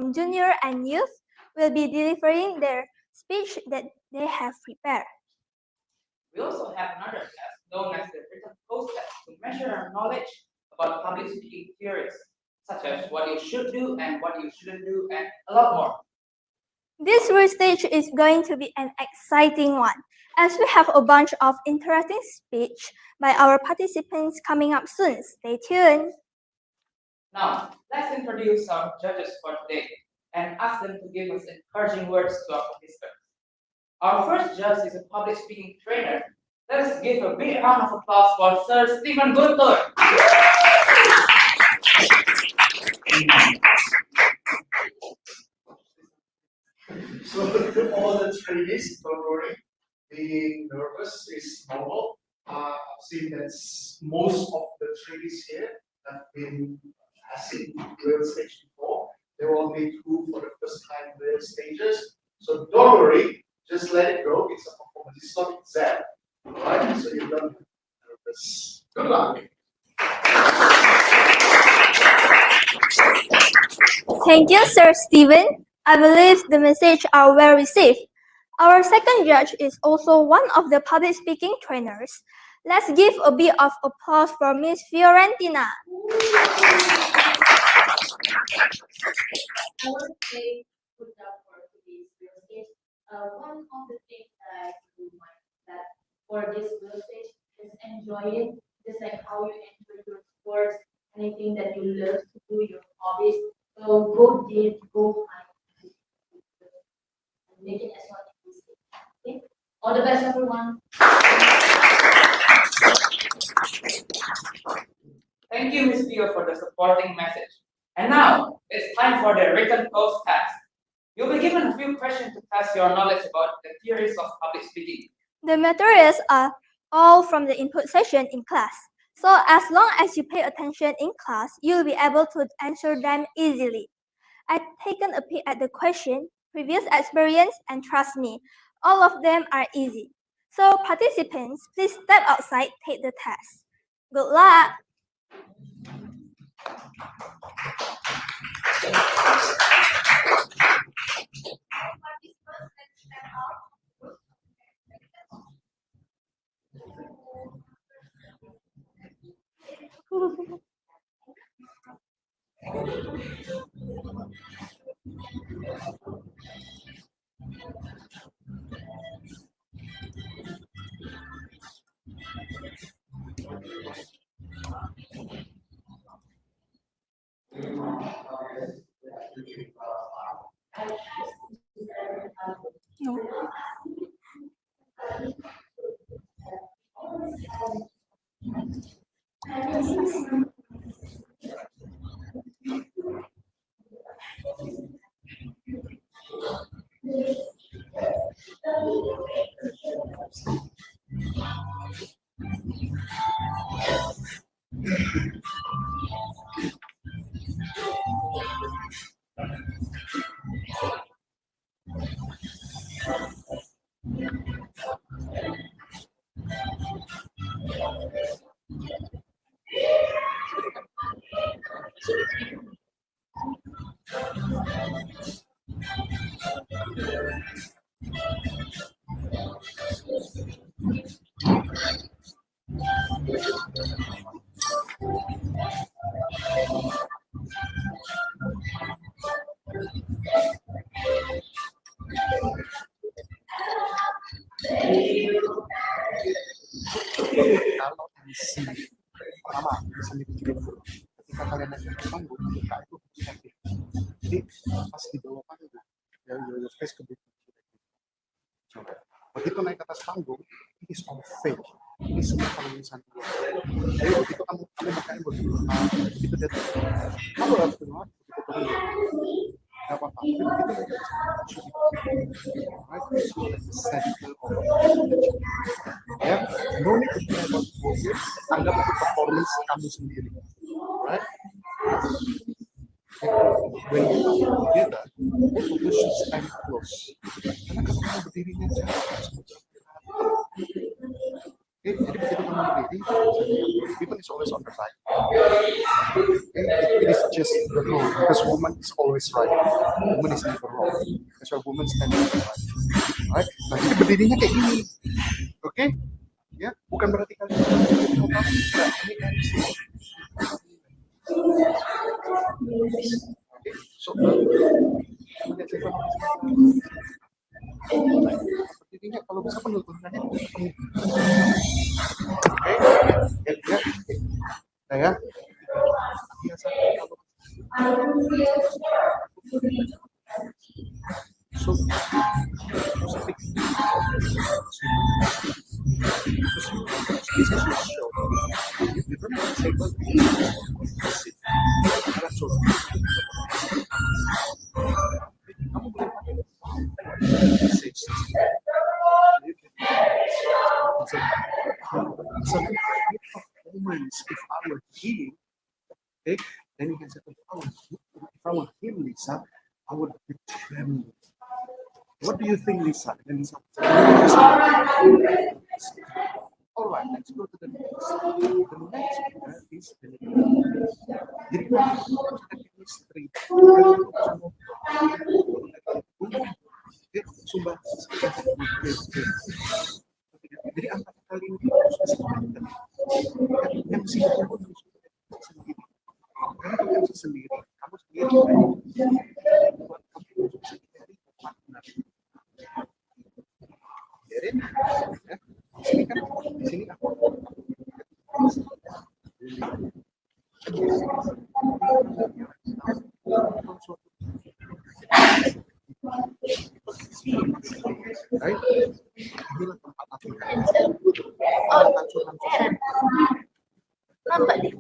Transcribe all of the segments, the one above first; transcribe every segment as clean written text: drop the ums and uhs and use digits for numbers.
junior and youth will be delivering their speech that they have prepared. We also have another test known as the written post test to measure our knowledge about public speaking theories, such as what you should do and what you shouldn't do, and a lot more. This first stage is going to be an exciting one, as we have a bunch of interesting speech by our participants coming up soon. Stay tuned. Now, let's introduce our judges for today and ask them to give us encouraging words to our participants. Our first judge is a public speaking trainer. Let us give a big round of applause for Sir Stephen Guntur. So to all the trainees, don't worry. Being nervous is normal. I've seen that most of the trainees here have seen real stage before. They will be through for the first time real stages. So don't worry, just let it go. It's a performance. It's not exam, right? So you don't be nervous. Good luck. Thank you, Sir Stephen. I believe the message are well received. Our second judge is also one of the public speaking trainers. Let's give a bit of applause for Miss Fiorentina. I want to say good job for today's real estate. One of the things that I do that for this real estate is enjoy it, just like how you enjoy your sports, anything that you love to do, your hobbies. So go deep, go high, and make it as much as possible. Okay? All the best, everyone. Thank you, Ms. Theo, for the supporting message. And now, it's time for the written post test. You'll be given a few questions to test your knowledge about the theories of public speaking. The materials are all from the input session in class. So as long as you pay attention in class, you'll be able to answer them easily. I've taken a peek at the question, previous experience, and trust me, all of them are easy. So participants, please step outside, take the test. Good luck! Kalau MC pertama bisa dipikirin dulu. Ketika kalian naik ke panggung, muka itu aktif. Jadi pas di bawah panggung, ya your face could be coba. Begitu naik ke atas panggung, it is all fake. Ini semua penulisan gue. Jadi begitu kamu mukanya begitu dia kamu harus dengar begitu turun. Gak apa-apa. Tapi begitu naik ke atas panggung, right? So like the center of ya, no need to think about focus, anggap itu performance kamu sendiri, right? When you come together, you should stand close. Karena kalau kamu berdirinya jauh, Jadi begitu kamu berdiri, people is always on the right. It is just the rule because woman is always right. Woman is never wrong. That's why woman stand on the right. Right? Nah, jadi berdirinya kayak gini. Oke? Ya, bukan berarti kalian ini MC. Oke, so berdirinya kalau bisa penuturannya penuh. Oke, ya. So, speak. This is your show. If you don't say what kamu boleh pakai message. So, performance, if I were him, okay, then you can say, if I were him, Lisa, I would be trembling. What do you think, Lisa? Then Lisa would say, all right, let's go to the next. The next one is the jadi chemistry. Sumbang. Jadi antara kalian itu harus bisa yang singkat pun harus sendiri. Karena kamu bisa sendiri, kamu sendiri buat kamu bisa cari partner. Jadi, di sini aku right? Inilah tempat aplikasi. Nampak deh.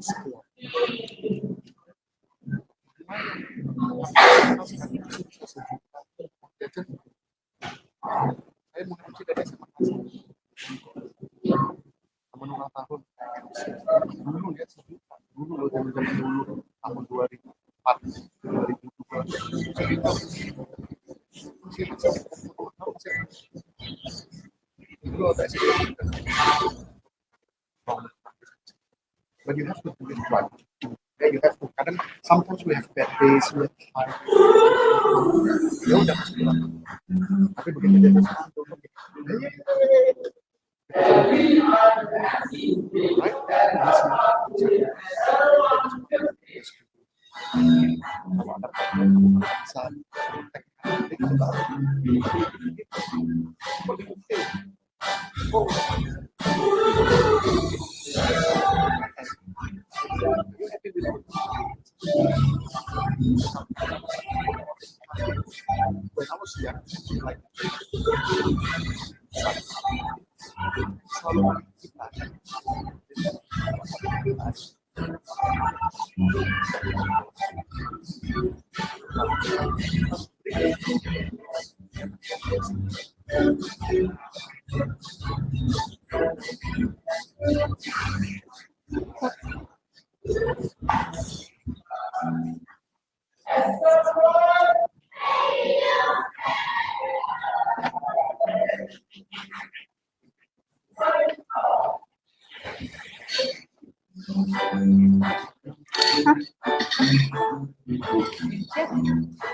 Saya mengadopsi dari SMA teman ulang tahun dulu ya sejuta dulu loh zaman dulu tahun 2004 dulu ada but you have to do it right. Yeah, you have to. Kadang sometimes we have bad days, we have hard. Ya udah pasti lah. Tapi begitu dia sekarang tuh, when I was young, like selalu kita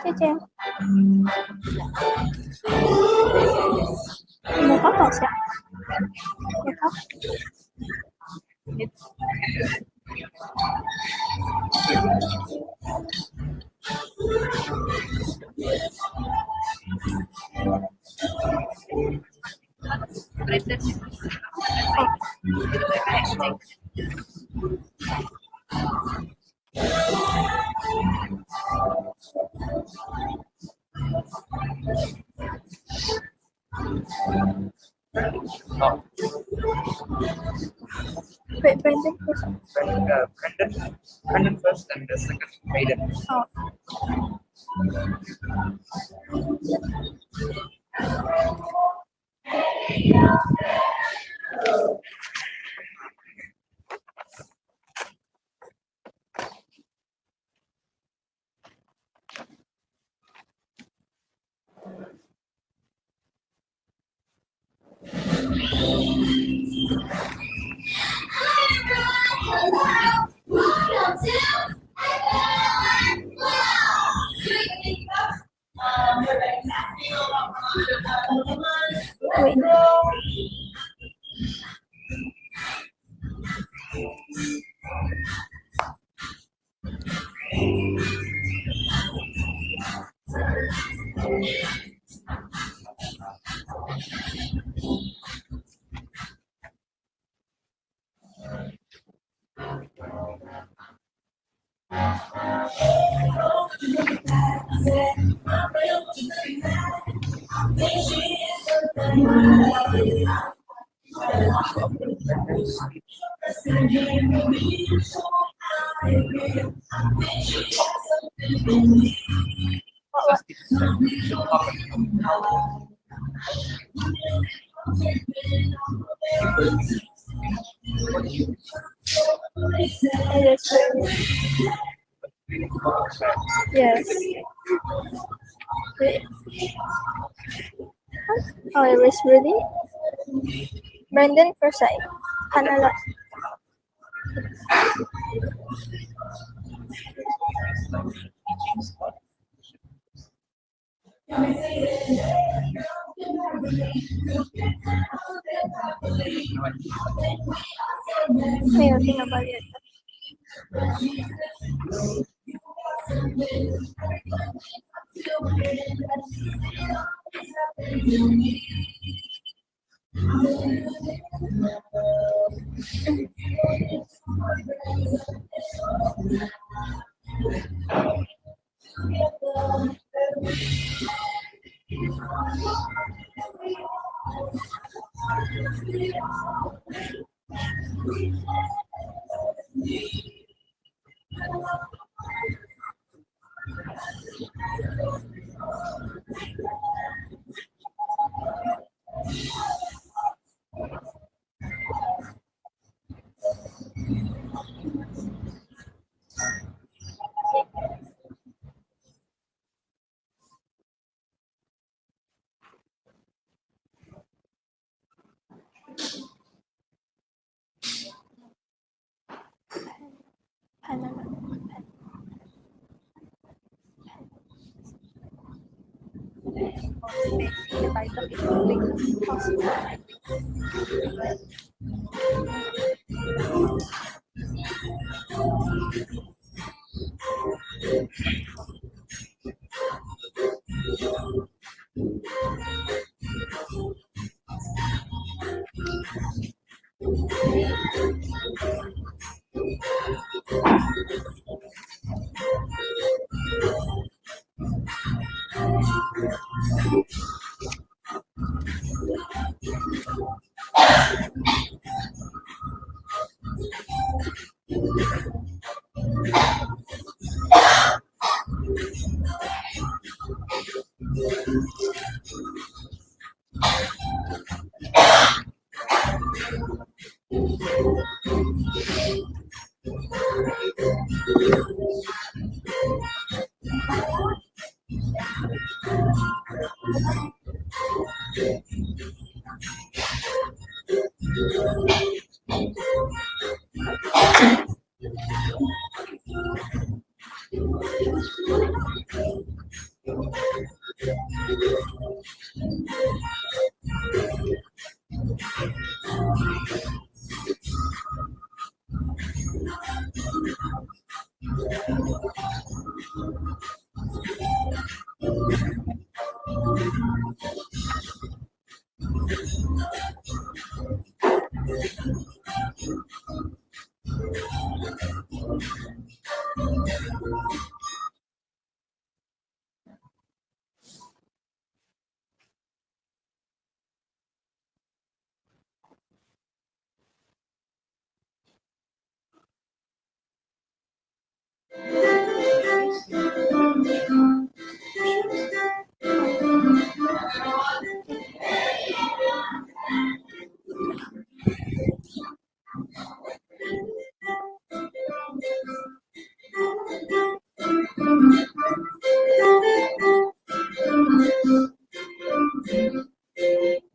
Cece. Mau kakak sih? Ya kak. Wait, Brandon first. Brandon first and the second Maiden. Oh. Wait. Yes. Wait. Oh, I was ready. Brandon Forsyth. Hanala. May think about it. Hanala. The title is Public Hospital.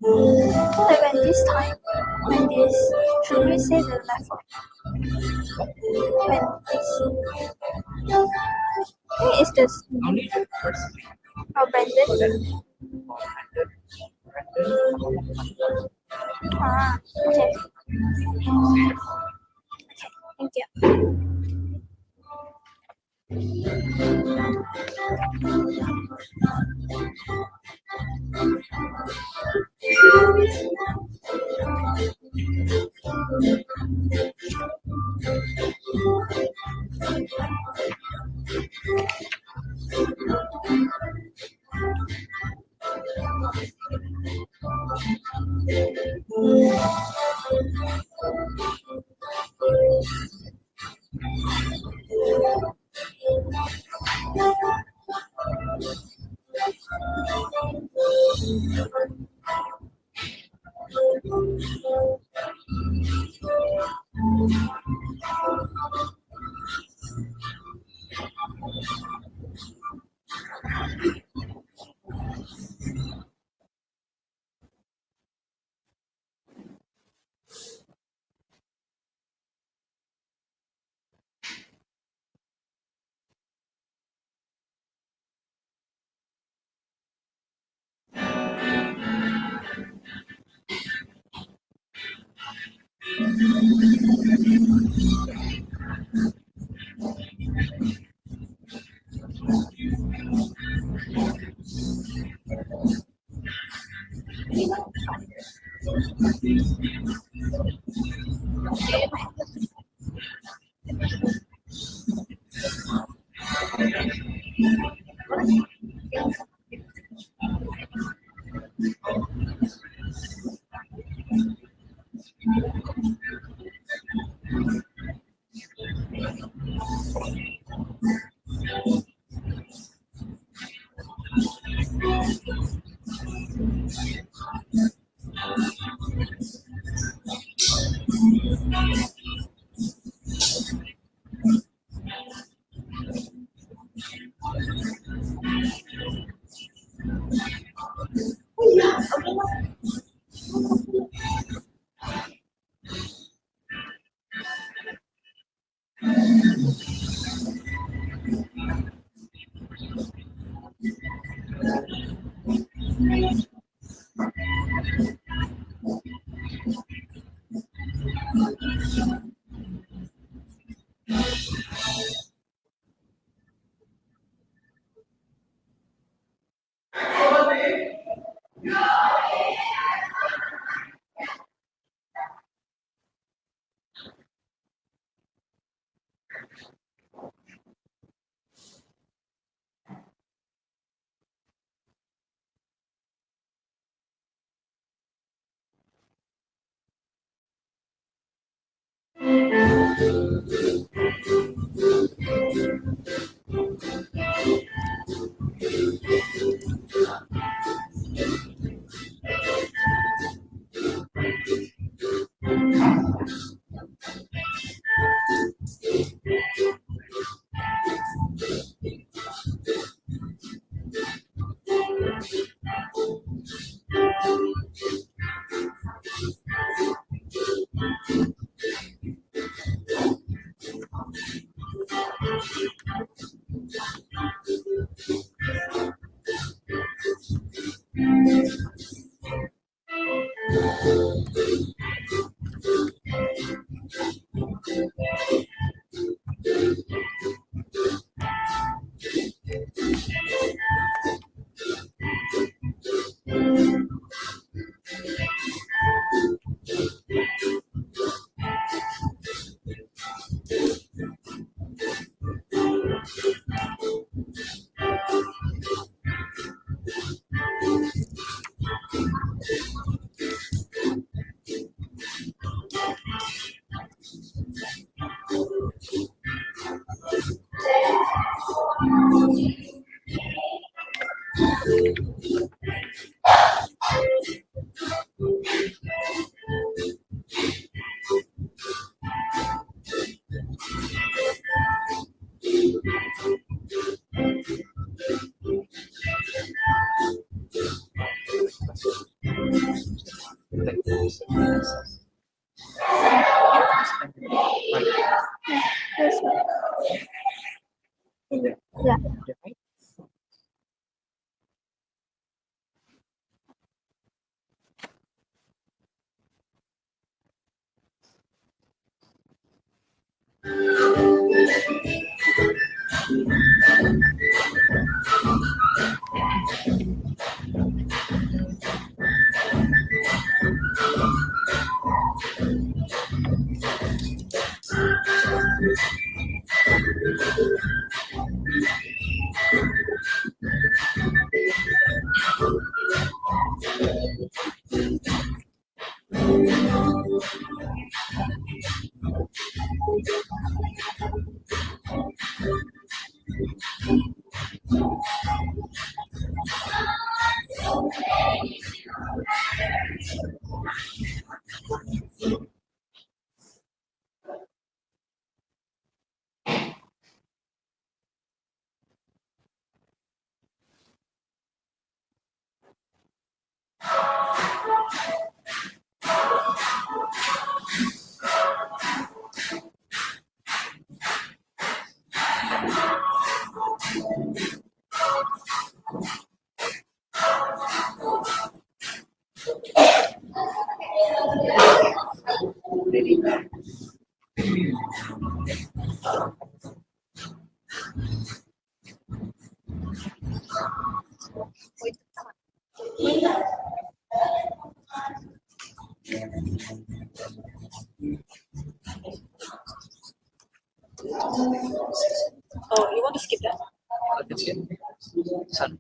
Like when this time, when this, should we say the left one? When this, hey, is this? Only the first thing. Oh, Brandon. Okay. Thank you. This one. Yeah. Oh, you want to skip that? Son.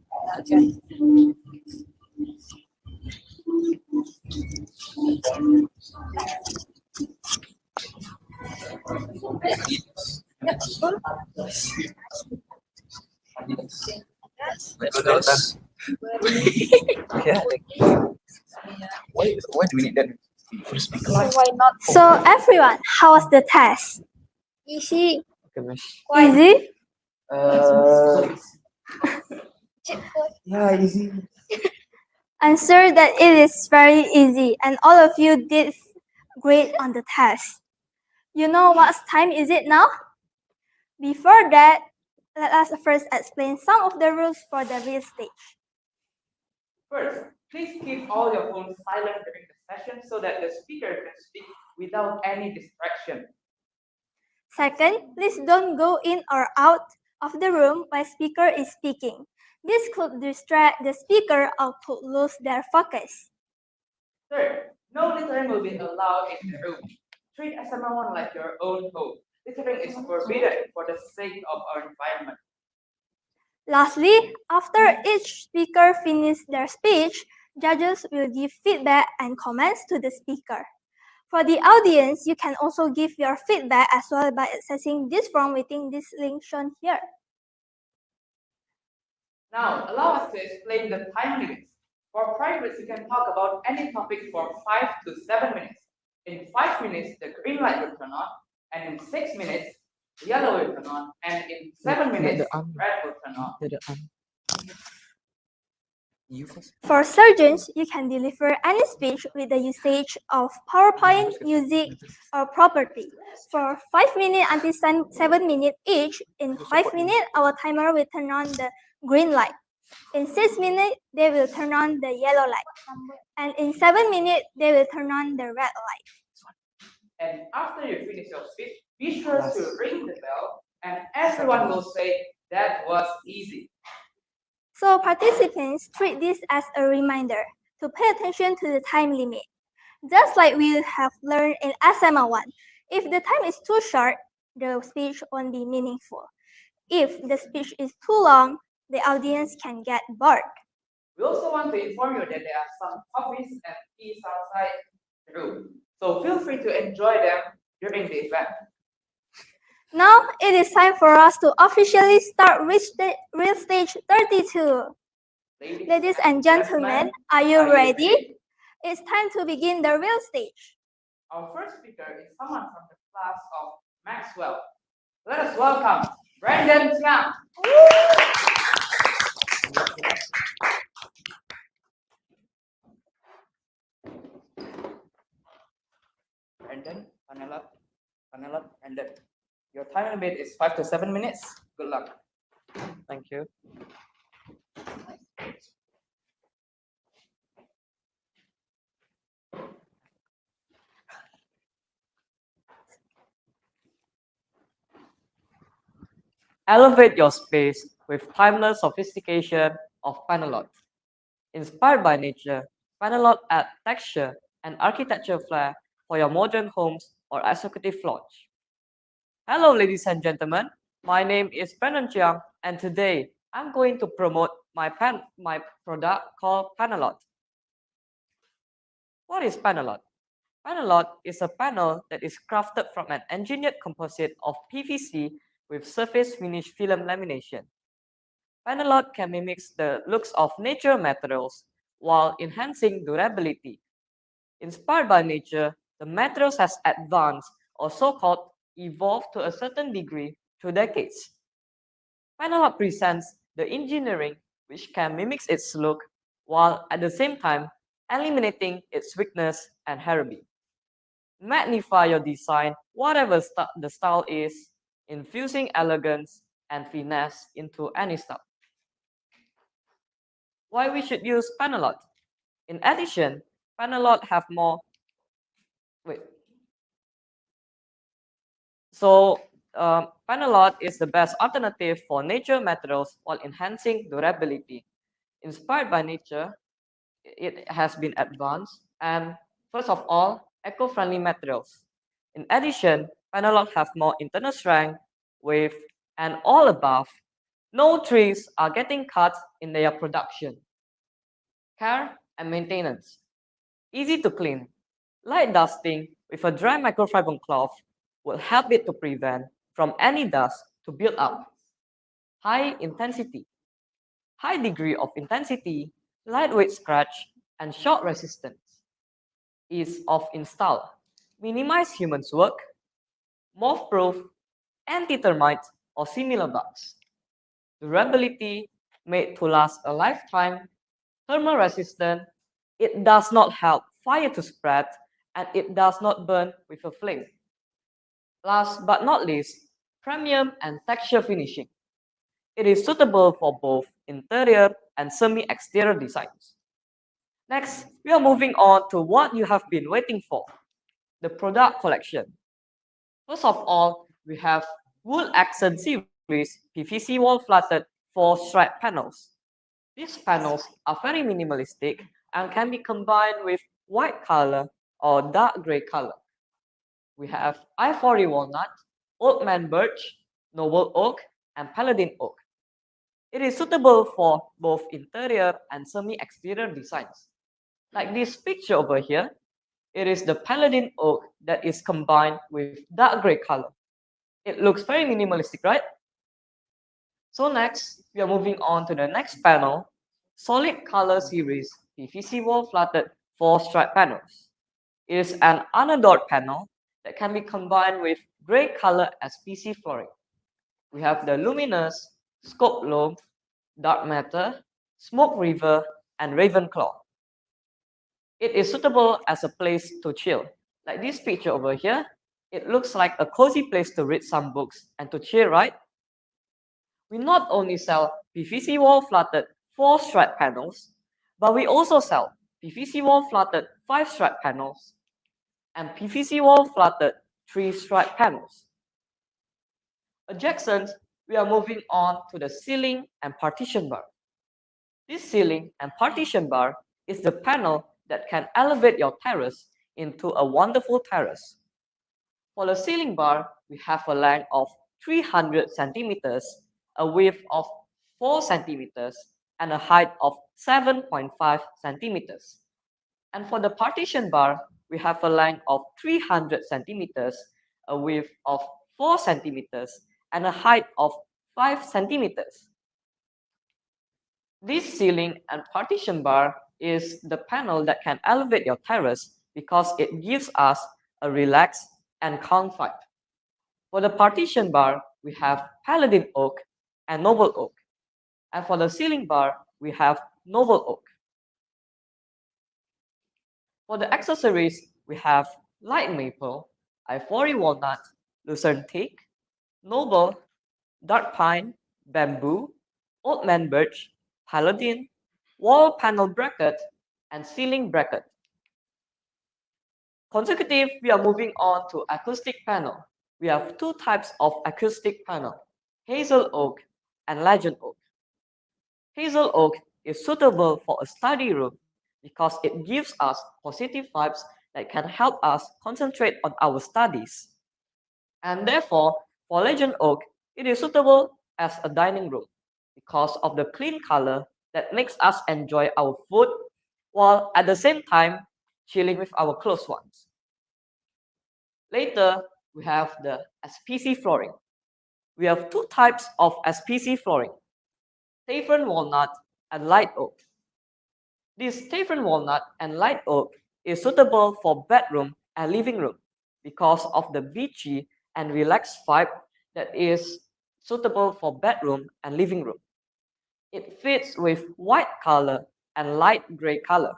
Those. Yeah. Why do we need that for speaker? Why not? So everyone, how was the test? Easy. Okay, miss. Easy? Yeah, easy. Answer that it is very easy and all of you did great on the test. You know what time is it now? Before that, let us first explain some of the rules for the real stage. First, please keep all your phones silent during the session so that the speaker can speak without any distraction. Second, please don't go in or out of the room while speaker is speaking. This could distract the speaker or could lose their focus. Third, no littering will be allowed in the room. Treat SMLONE like your own home. Littering is forbidden for the sake of our environment. Lastly, after each speaker finishes their speech, judges will give feedback and comments to the speaker. For the audience, you can also give your feedback as well by accessing this form within this link shown here. Now, allow us to explain the time limits. For privates, you can talk about any topic for 5 to 7 minutes. In 5 minutes, the green light will turn on, and in 6 minutes, the yellow will turn on, and in 7 minutes, red will turn on. You first. For surgeons, you can deliver any speech with the usage of PowerPoint, music, or property. For 5 minutes until 7 minutes each, in 5 minutes, our timer will turn on the green light. In 6 minutes, they will turn on the yellow light. And in 7 minutes, they will turn on the red light. And after you finish your speech, be sure to ring the bell, and everyone will say, "That was easy." So participants treat this as a reminder to pay attention to the time limit. Just like we have learned in SML1, if the time is too short, the speech won't be meaningful. If the speech is too long, the audience can get bored. We also want to inform you that there are some coffees and teas outside the room, so feel free to enjoy them during the event. Now it is time for us to officially start Real Stage 32. Ladies and gentlemen, are you ready? It's time to begin the real stage. Our first speaker is someone from the class of Maxwell. Let us welcome Brandon Tiang. Brandon, Panelot, Brandon. Your time limit is 5 to 7 minutes. Good luck. Thank you. Elevate your space with timeless sophistication of Panelot. Inspired by nature, Panelot adds texture and architecture flair for your modern homes or executive lodge. Hello, ladies and gentlemen. My name is Brandon Chiang, and today I'm going to promote my product called Panelot. What is Panelot? Panelot is a panel that is crafted from an engineered composite of PVC with surface finish film lamination. Panelot can mimic the looks of natural materials while enhancing durability. Inspired by nature, the materials has advanced or so-called evolved to a certain degree through decades. Panelot presents the engineering which can mimic its look while at the same time eliminating its weakness and hierarchy. Magnify your design, whatever the style is, infusing elegance and finesse into any style. Why we should use Panelot? In addition, Panelot have more. Panelot is the best alternative for nature materials while enhancing durability. Inspired by nature, it has been advanced, and first of all, eco-friendly materials. In addition, panel have more internal strength, weight, and all above. No trees are getting cut in their production. Care and maintenance. Easy to clean. Light dusting with a dry microfiber cloth will help it to prevent from any dust to build up. High intensity. High degree of intensity, lightweight scratch, and shock resistance. Ease of install. Minimize humans' work. Moth-proof, anti-termite, or similar bugs. Durability, made to last a lifetime. Thermal resistant, it does not help fire to spread, and it does not burn with a flame. Last but not least, premium and texture finishing. It is suitable for both interior and semi-exterior designs. Next, we are moving on to what you have been waiting for, the product collection. First of all, we have Wool Accent Series PVC wall flatted 4-stripe panels. These panels are very minimalistic and can be combined with white color or dark gray color. We have ivory walnut, old man birch, noble oak, and paladin oak. It is suitable for both interior and semi-exterior designs. Like this picture over here, it is the paladin oak that is combined with dark gray color. It looks very minimalistic, right? So next, we are moving on to the next panel, Solid Color Series PVC wall flatted 4-stripe panels. It is an unadorned panel that can be combined with gray color SPC flooring. We have the luminous, scope loam, dark matter, smoke river, and ravenclaw. It is suitable as a place to chill. Like this picture over here, it looks like a cozy place to read some books and to chill, right? We not only sell PVC wall flatted 4-stripe panels, but we also sell PVC wall flatted 5-stripe panels and PVC wall flatted 3-stripe panels. Adjacent, we are moving on to the ceiling and partition bar. This ceiling and partition bar is the panel that can elevate your terrace into a wonderful terrace. For the ceiling bar, we have a length of 300 centimeters, a width of 4 centimeters, and a height of 7.5 centimeters. And for the partition bar, we have a length of 300 centimeters, a width of 4 centimeters, and a height of 5 centimeters. This ceiling and partition bar is the panel that can elevate your terrace because it gives us a relaxed and calm vibe. For the partition bar, we have paladin oak and noble oak. And for the ceiling bar, we have noble oak. For the accessories, we have light maple, ivory walnut, lucerne teak, noble, dark pine, bamboo, old man birch, paladin, wall panel bracket, and ceiling bracket. Consecutive, we are moving on to acoustic panel. We have two types of acoustic panel, hazel oak and legend oak. Hazel oak is suitable for a study room because it gives us positive vibes that can help us concentrate on our studies. And therefore, for legend oak, it is suitable as a dining room because of the clean color that makes us enjoy our food while at the same time chilling with our close ones. Later, we have the SPC flooring. We have two types of SPC flooring, saffron walnut and light oak. This saffron walnut and light oak is suitable for bedroom and living room because of the beachy and relaxed vibe that is suitable for bedroom and living room. It fits with white color and light gray color.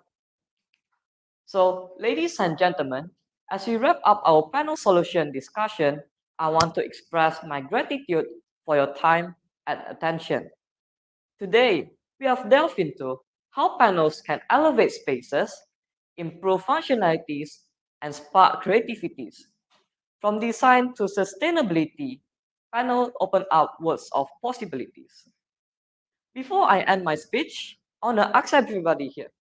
So, ladies and gentlemen, as we wrap up our panel solution discussion, I want to express my gratitude for your time and attention. Today, we have delved into how panels can elevate spaces, improve functionalities, and spark creativities. From design to sustainability, panels open up worlds of possibilities. Before I end my speech, I want to ask everybody here,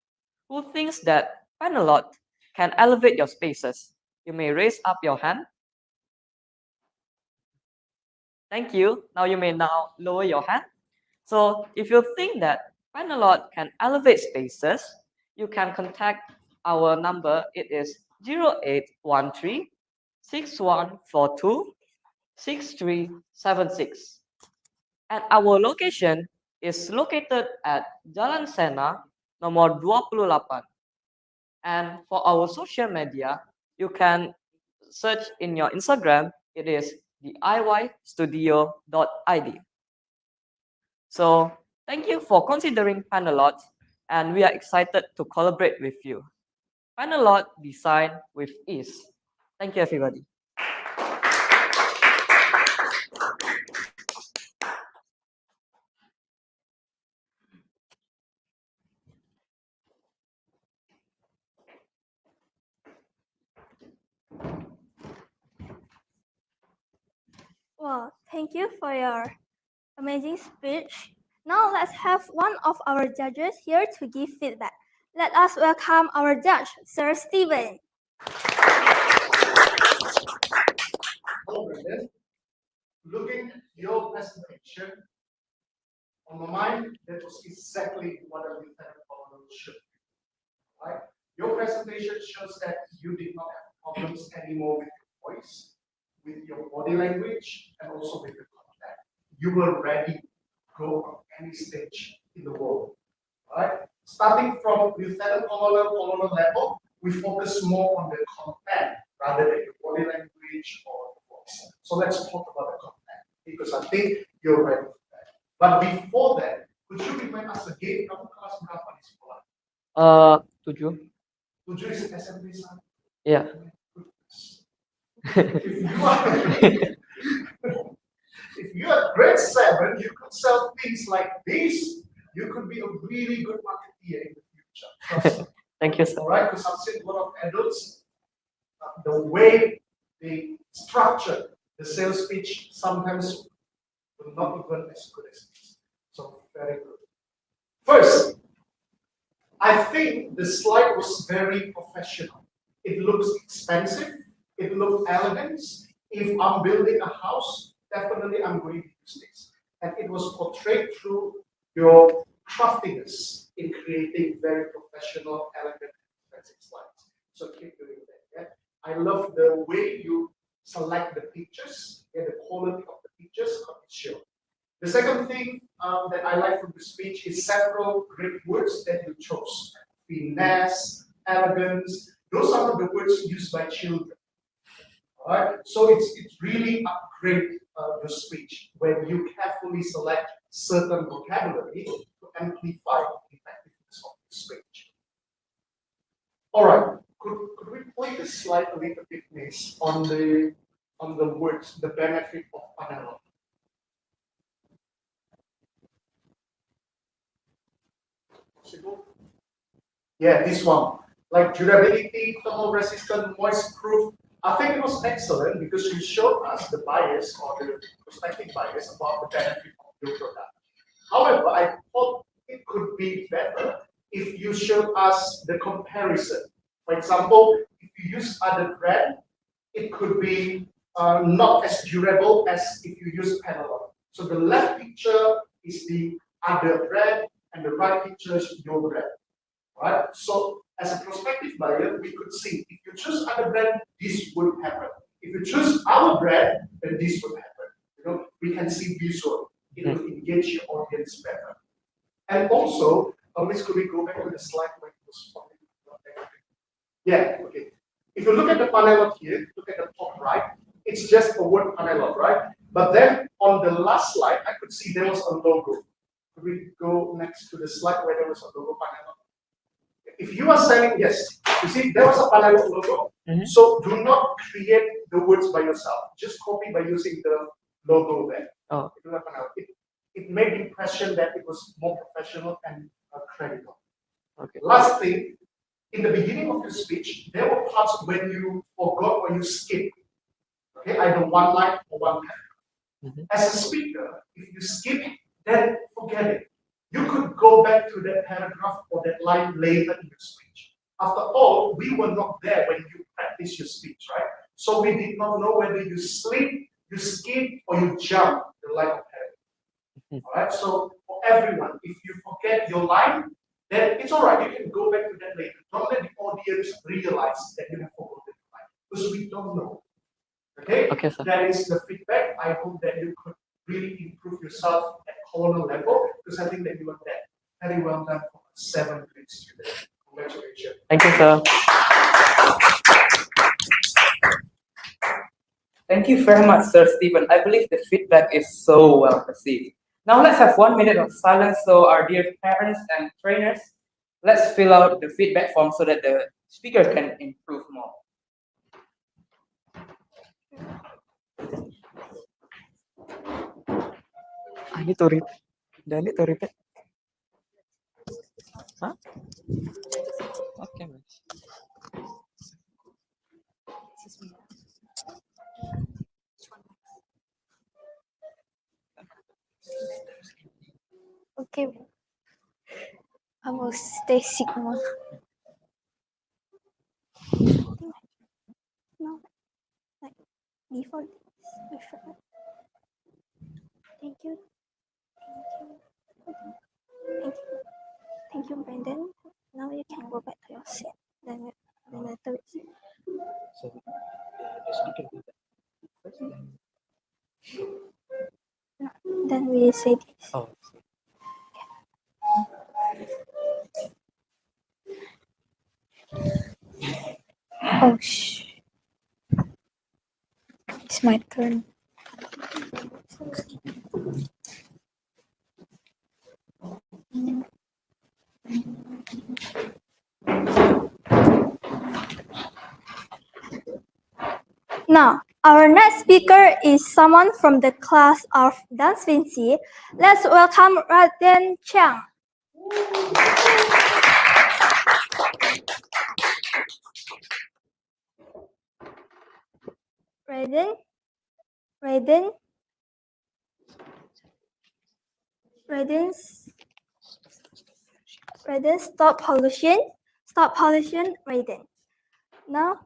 Who thinks that Panelot can elevate your spaces? You may raise up your hand. Thank you. Now you may now lower your hand. So if you think that Panelot can elevate spaces, you can contact our number. It is 0813 6142 6376. And our location is located at Jalan Sena, nomor 28. And for our social media, you can search in your Instagram. It is diystudio.id. So thank you for considering Panelot, and we are excited to collaborate with you. Panelot design with ease. Thank you, everybody. Well, thank you for your amazing speech. Now let's have one of our judges here to give feedback. Let us welcome our judge, Sir Stephen. Hello, Brendan. Looking at your presentation, on my mind, that was exactly what a lieutenant colonel should do. Right? Your presentation shows that you did not have problems anymore with your voice, with your body language, and also with the content. You were ready to go on any stage in the world. Right? Starting from lieutenant colonel level, we focus more on the content rather than the body language or the voice. So let's talk about the content because I think you're ready for that. But before that, could you remind us again kamu kelas berapa di sekolah? 7. 7 is SMP 1. Yeah. If you are grade 7, you could sell things like this. You could be a really good marketeer in the future. Trust me. Thank you, sir. All right, because I've seen a lot of adults, the way they structure the sales pitch sometimes will not even as good as this. So very good. First, I think the slide was very professional. It looks expensive. It looks elegant. If I'm building a house, definitely I'm going to use this. And it was portrayed through your craftiness in creating very professional, elegant, expensive slides. So keep doing that. Yeah? I love the way you select the pictures and the quality of the pictures shown. The second thing that I like from the speech is several great words that you chose. Finesse, elegance, those are the words used by children. All right, so it's really upgrade the speech when you carefully select certain vocabulary to amplify the effectiveness of the speech. All right, could we play the slide a little bit, please, on the words, the benefit of Panelot? Possible? Yeah, this one. Like durability, thermal resistant, moist proof. I think it was excellent because you showed us the bias or the prospective bias about the benefit of your product. However, I thought it could be better if you showed us the comparison. For example, if you use other brand, it could be not as durable as if you use Panelot. So the left picture is the other brand and the right picture is your brand. Right? So as a prospective buyer, we could see if you choose other brand, this would happen. If you choose our brand, then this would happen. You know, we can see visual. It will engage your audience better. And also, Miss, could we go back to the slide where it was falling? Yeah, okay. If you look at the Panelot here, look at the top right, it's just a word Panelot, right? But then on the last slide, I could see there was a logo. Could we go next to the slide where there was a logo Panelot? If you are selling, yes, you see, there was a Panelot logo. So do not create the words by yourself. Just copy by using the logo there. Oh. It made the impression that it was more professional and credible. Okay. Last thing, in the beginning of your speech, there were parts when you forgot or you skipped. Okay, either one line or one paragraph. As a speaker, if you skip, then forget it. You could go back to that paragraph or that line later in your speech. After all, we were not there when you practiced your speech, right? So we did not know whether you slip, you skip, or you jump the line of paragraph. All right. So for everyone, if you forget your line, then it's all right. You can go back to that later. Don't let the audience realize that you have forgotten your line because we don't know. Okay. Okay, sir. That is the feedback. I hope that you could really improve yourself at corner level because I think that you are there. Very well done for a 7th grade student. Congratulations. Thank you, sir. Thank you very much, Sir Stephen. I believe the feedback is so well received. Now let's have 1 minute of silence so our dear parents and trainers, let's fill out the feedback form so that the speaker can improve more. I need to read. Do I need to repeat? Huh? Okay, miss. Okay. I will stay Sigma. No, like before this, we should. Thank you. Thank you, Brandon. Now you can go back to your seat. Then after it. So the speaker will first. Then we say this. Oh. Oh, it's my turn. Now, our next speaker is someone from the class of Dance Vinci. Let's welcome Raden Chiang. Raden, stop pollution, Raden. Now,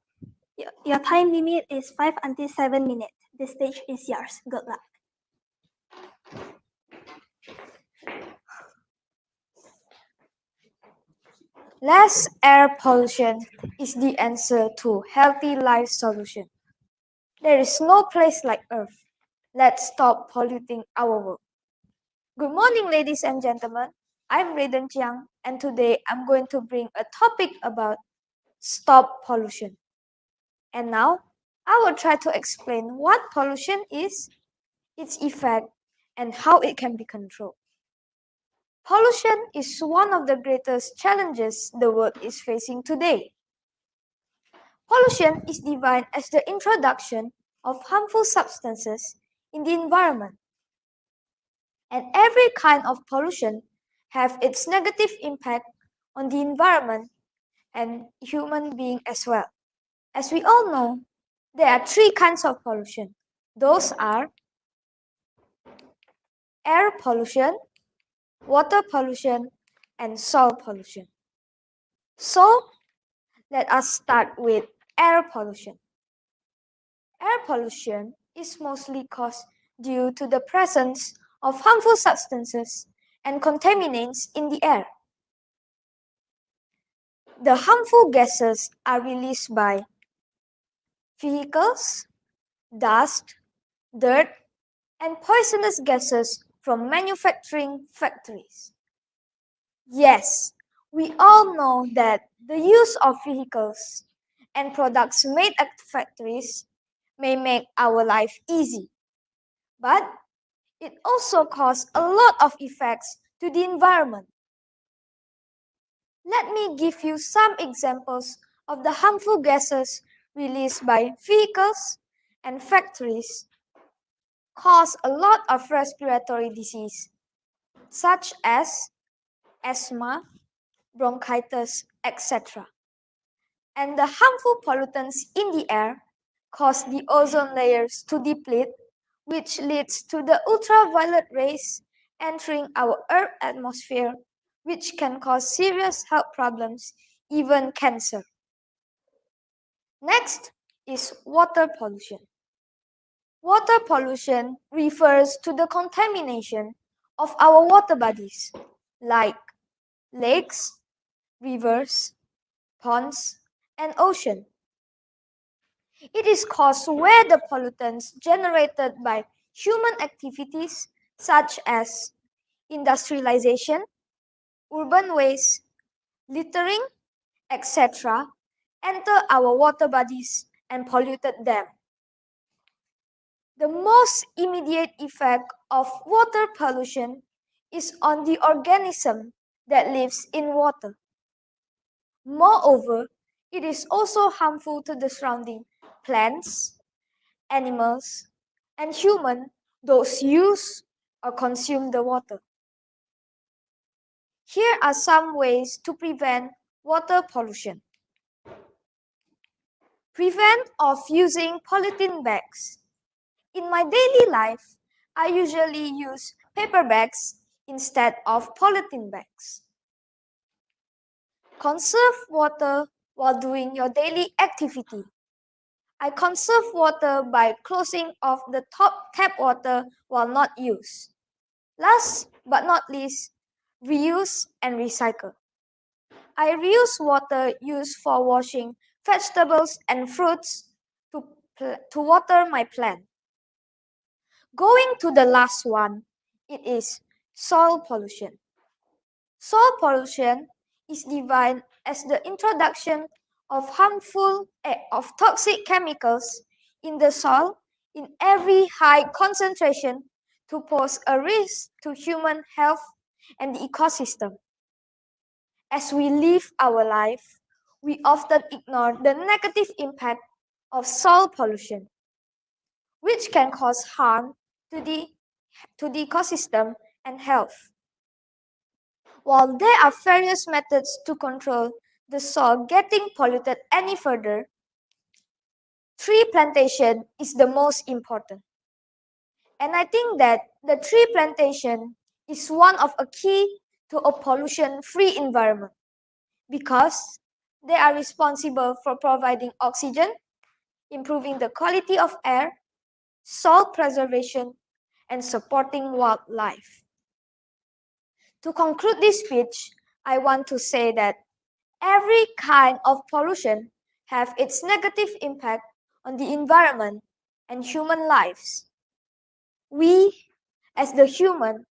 your time limit is 5 until 7 minutes. The stage is yours. Good luck. Less air pollution is the answer to healthy life solution. There is no place like Earth. Let's stop polluting our world. Good morning, ladies and gentlemen. I'm Raden Chiang, and today I'm going to bring a topic about stop pollution. And now, I will try to explain what pollution is, its effect, and how it can be controlled. Pollution is one of the greatest challenges the world is facing today. Pollution is defined as the introduction of harmful substances in the environment. And every kind of pollution have its negative impact on the environment and human being as well. As we all know, there are 3 kinds of pollution. Those are air pollution, water pollution, and soil pollution. So, let us start with air pollution. Air pollution is mostly caused due to the presence of harmful substances and contaminants in the air. The harmful gases are released by vehicles, dust, dirt, and poisonous gases from manufacturing factories. Yes, we all know that the use of vehicles and products made at factories may make our life easy, but it also causes a lot of effects to the environment. Let me give you some examples of the harmful gases released by vehicles and factories cause a lot of respiratory disease, such as asthma, bronchitis, etc. And the harmful pollutants in the air cause the ozone layers to deplete, which leads to the ultraviolet rays entering our Earth atmosphere, which can cause serious health problems, even cancer. Next is water pollution. Water pollution refers to the contamination of our water bodies, like lakes, rivers, ponds, and ocean. It is caused where the pollutants generated by human activities such as industrialization, urban waste, littering, etc., enter our water bodies and polluted them. The most immediate effect of water pollution is on the organism that lives in water. Moreover, it is also harmful to the surrounding plants, animals, and humans, those use or consume the water. Here are some ways to prevent water pollution. Prevent of using polythene bags. In my daily life, I usually use paper bags instead of polythene bags. Conserve water while doing your daily activity. I conserve water by closing off the top tap water while not used. Last but not least, reuse and recycle. I reuse water used for washing vegetables and fruits to water my plant. Going to the last one, it is soil pollution. Soil pollution is defined as the introduction of of toxic chemicals in the soil in every high concentration to pose a risk to human health and the ecosystem. As we live our life, we often ignore the negative impact of soil pollution, which can cause harm to the ecosystem and health. While there are various methods to control the soil getting polluted any further, tree plantation is the most important. And I think that the tree plantation is one of a key to a pollution-free environment because they are responsible for providing oxygen, improving the quality of air, soil preservation, and supporting wildlife. To conclude this speech, I want to say that every kind of pollution have its negative impact on the environment and human lives. We, as the human,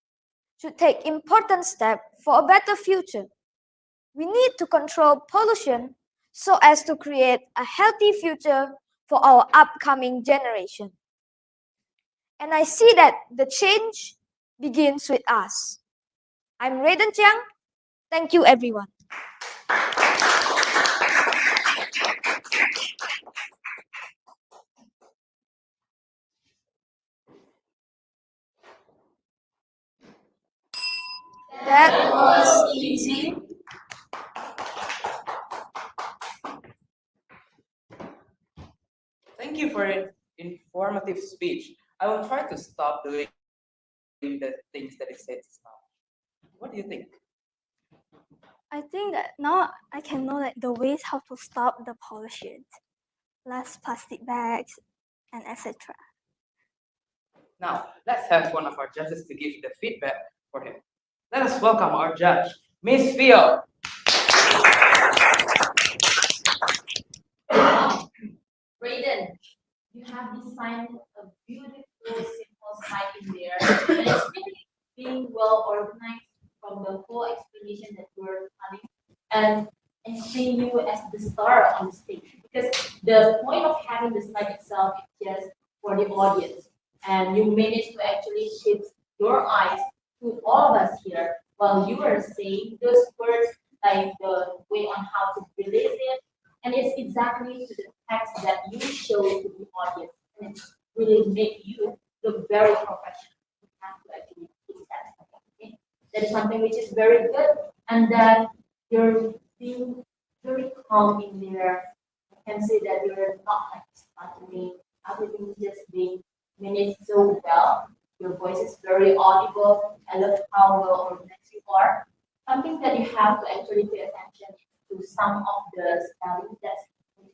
should take important steps for a better future. We need to control pollution so as to create a healthy future for our upcoming generation. And I see that the change begins with us. I'm Raiden Chiang. Thank you, everyone. That was easy. Thank you for an informative speech. I will try to stop doing the things that it says now. What do you think? I think that now I can know like the ways how to stop the pollution, less plastic bags, and etc. Now, let's have one of our judges to give the feedback for him. Let us welcome our judge, Miss Field. Raiden, you have designed a beautiful, simple site in there, and it's really being well organized from the whole explanation that we're having, and seeing you as the star on the stage. Because the point of having the slide itself is just for the audience, and you managed to actually shift your eyes to all of us here while you are saying those words, like the way on how to release it, and it's exactly to the text that you show to the audience, and it's really make you look very professional. You have to actually keep that. Okay? That is something which is very good, and that you're being very calm in there. I can say that you're not like stuttering. Everything is just being managed so well. Your voice is very audible. I love how well organized you are. Something that you have to actually pay attention to some of the spelling that's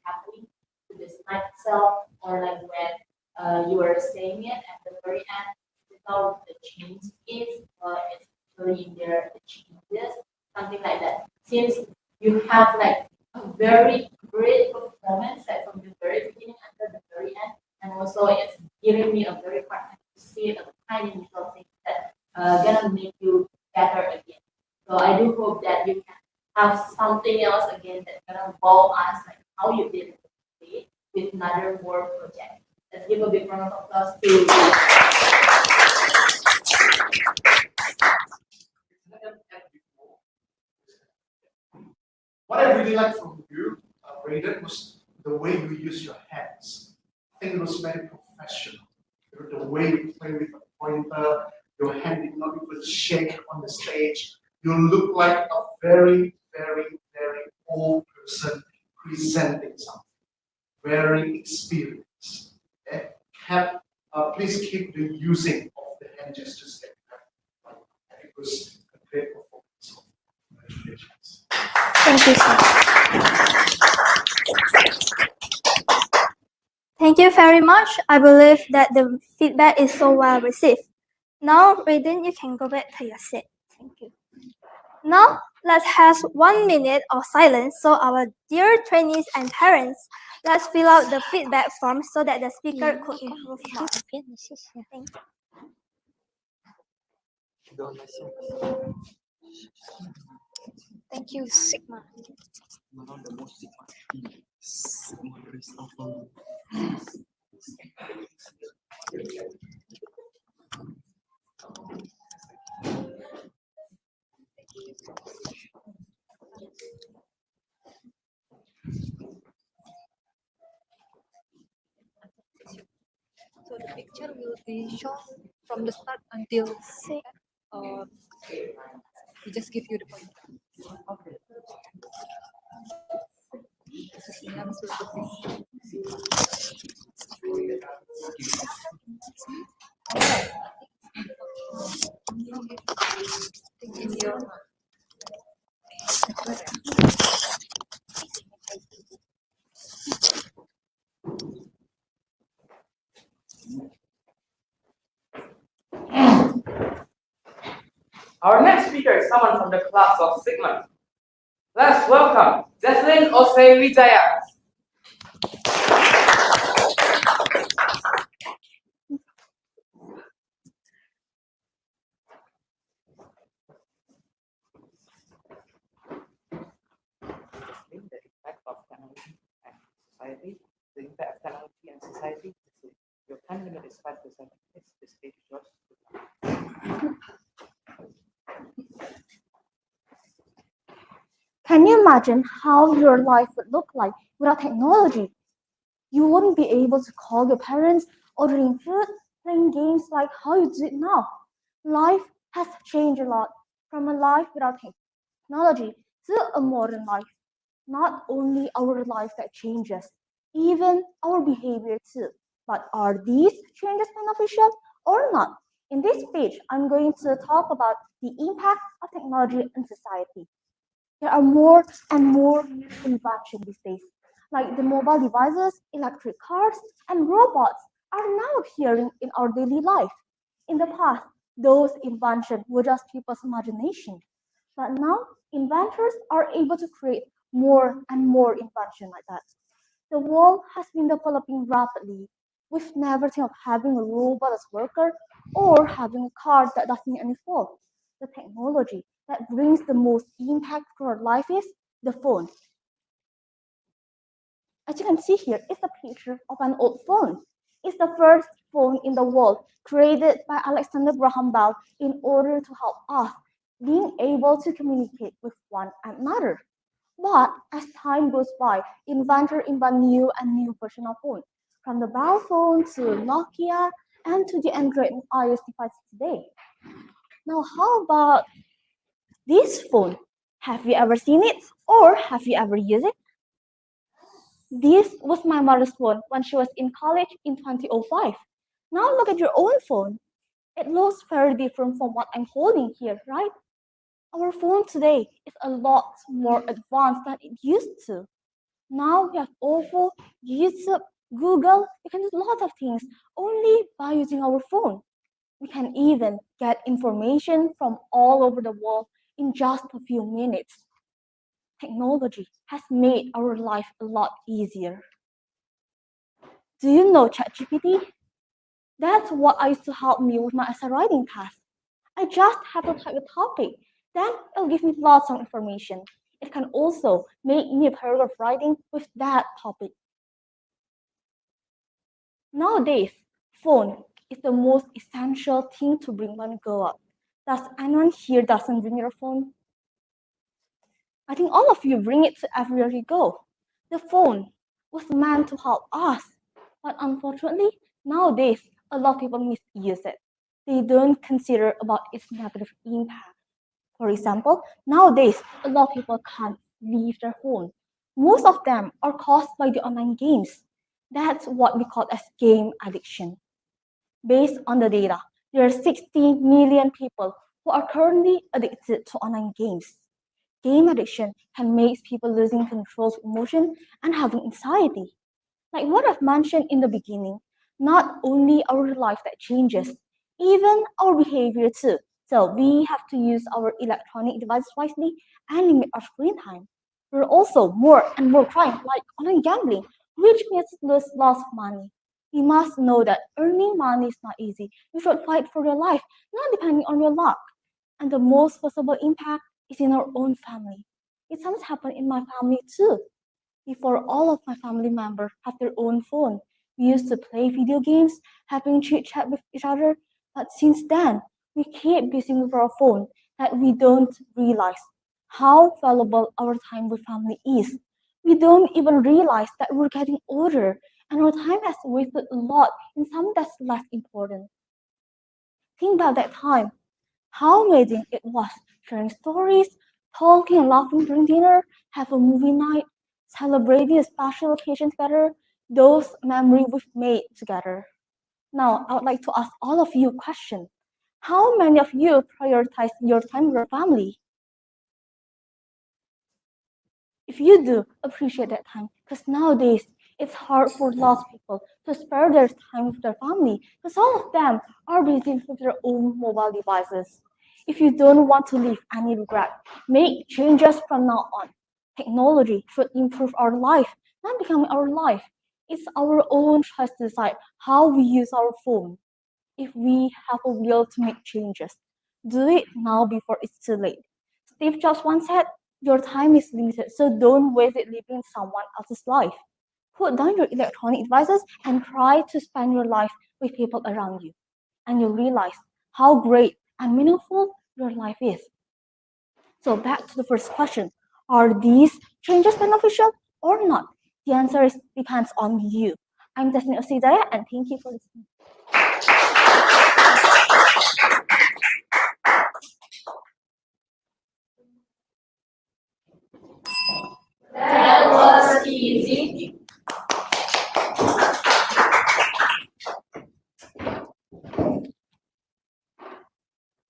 happening to the slide itself, or like when you are saying it at the very end, without the change is it's really in there the changes, something like that. Since you have like a very great performance like from the very beginning until the very end, and also it's giving me a very hard time to see a tiny little thing that gonna make you better again. So I do hope that you can have something else again that's gonna wow us like how you did it today with another more project. Let's give a big round of applause to What I really like from you, Raiden, was the way you use your hands. I think it was very professional. The way you play with a pointer, your hand did not even shake on the stage. You look like a very, very, very old person presenting something. Very experienced. Okay? Please keep the using of the hand gestures that you have. It was a great performance. Congratulations. Thank you, sir. Thank you very much. I believe that the feedback is so well received. Now, Raiden, you can go back to your seat. Thank you. Now, let's have 1 minute of silence so our dear trainees and parents, let's fill out the feedback form so that the speaker could improve more. Thank you. Thank you, Sigma. So the picture will be shown from the start until we just give you the point. Our next speaker is someone from the class of Sigma. Let's welcome Jesslyn Osei Wijaya. The impact of technology and society. The impact of technology and society. Your time limit is 5 to 7 minutes. The stage is yours. Can you imagine how your life would look like without technology? You wouldn't be able to call your parents, ordering food, playing games like how you do it now. Life has changed a lot from a life without technology to a modern life. Not only our life that changes, even our behavior too. But are these changes beneficial or not? In this page, I'm going to talk about the impact of technology in society. There are more and more inventions these days, like the mobile devices, electric cars, and robots are now appearing in our daily life. In the past, those inventions were just people's imagination. But now, inventors are able to create more and more inventions like that. The world has been developing rapidly. We've never thought of having a robot as worker or having a car that doesn't need any fault. The technology that brings the most impact to our life is the phone. As you can see here, it's a picture of an old phone. It's the first phone in the world created by Alexander Graham Bell in order to help us being able to communicate with one another. But as time goes by, inventors invent new and new version of phone, from the Bell phone to Nokia and to the Android and iOS devices today. Now, how about this phone? Have you ever seen it or have you ever used it? This was my mother's phone when she was in college in 2005. Now look at your own phone. It looks very different from what I'm holding here, right? Our phone today is a lot more advanced than it used to. Now we have Oppo, YouTube, Google. We can do a lot of things only by using our phone. We can even get information from all over the world in just a few minutes. Technology has made our life a lot easier. Do you know ChatGPT? That's what I used to help me with my essay writing task. I just have to type a topic, then it'll give me lots of information. It can also make me a paragraph writing with that topic. Nowadays, phone is the most essential thing to bring when you go out. Does anyone here doesn't bring your phone? I think all of you bring it to everywhere you go. The phone was meant to help us, but unfortunately, nowadays a lot of people misuse it. They don't consider about its negative impact. For example, nowadays a lot of people can't leave their phone. Most of them are caused by the online games. That's what we call as game addiction. Based on the data, there are 60 million people who are currently addicted to online games. Game addiction can make people losing control of emotion and having anxiety. Like what I've mentioned in the beginning, not only our life that changes, even our behavior too. So we have to use our electronic devices wisely and limit our screen time. There are also more and more crime like online gambling, which makes us lose lots of money. We must know that earning money is not easy. You should fight for your life, not depending on your luck. And the most possible impact is in our own family. It sometimes happen in my family too. Before all of my family members have their own phone, we used to play video games, having chit chat with each other. But since then, we keep busy with our phone that we don't realize how valuable our time with family is. We don't even realize that we're getting older and our time has wasted a lot in something that's less important. Think about that time, how amazing it was sharing stories, talking and laughing during dinner, have a movie night, celebrating a special occasion together, those memories we've made together. Now, I would like to ask all of you a question. How many of you prioritize your time with your family? If you do, appreciate that time because nowadays it's hard for lots of people to spare their time with their family because all of them are busy with their own mobile devices. If you don't want to leave any regret, make changes from now on. Technology should improve our life, not become our life. It's our own choice to decide how we use our phone. If we have a will to make changes, do it now before it's too late. Steve Jobs once said, your time is limited, so don't waste it living someone else's life. Put down your electronic devices and try to spend your life with people around you. And you'll realize how great and meaningful your life is. So back to the first question. Are these changes beneficial or not? The answer is depends on you. I'm Desni Osidaya and thank you for listening. That was easy.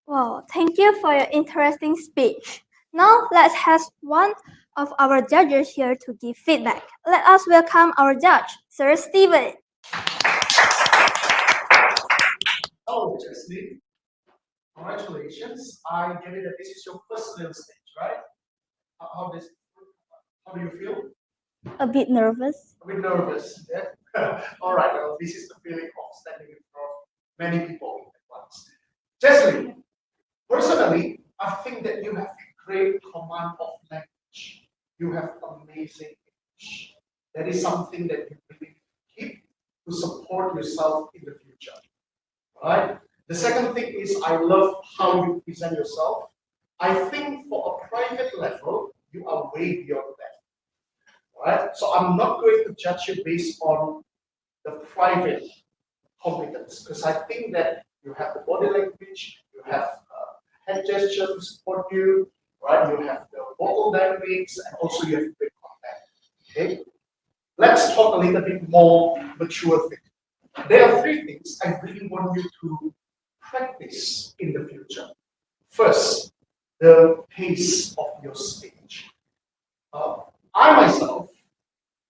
Wow, thank you for your interesting speech. Now let's have one of our judges here to give feedback. Let us welcome our judge, Sir Stephen. Oh, Chesley, congratulations. I get it that this is your first little stage, right? How do you feel? A bit nervous. A bit nervous, yeah? All right, well, this is the feeling of standing in front of many people at once. Chesley, personally, I think that you have great command of language. You have amazing English. That is something that you really keep to support yourself in the future. Right? The second thing is I love how you present yourself. I think for a private level, you are way beyond that. Right? So I'm not going to judge you based on the private competence because I think that you have the body language, you have head gesture to support you, right? You have the vocal dynamics, and also you have great contact. Okay, let's talk a little bit more mature things. There are three things I really want you to practice in the future. First, the pace of your speech. I myself,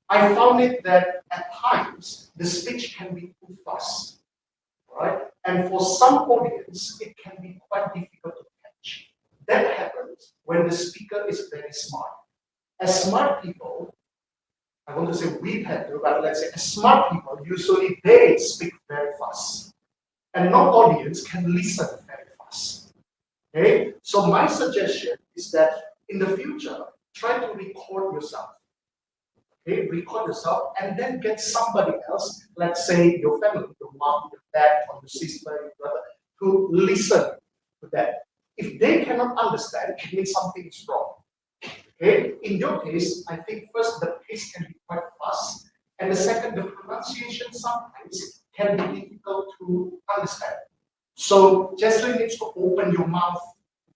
I found it that at times the speech can be too fast, right? And for some audience, it can be quite difficult to catch. That happens when the speaker is very smart. As smart people, I want to say we've had to, but let's say as smart people, usually they speak very fast. And no audience can listen very fast. Okay? So my suggestion is that in the future, try to record yourself. Okay, record yourself and then get somebody else, let's say your family, your mom, your dad, or your sister, your brother, to listen to that. If they cannot understand, it means something is wrong. Okay, in your case, I think first the pace can be quite fast, and the second, the pronunciation sometimes can be difficult to understand. So Jesslyn needs to open your mouth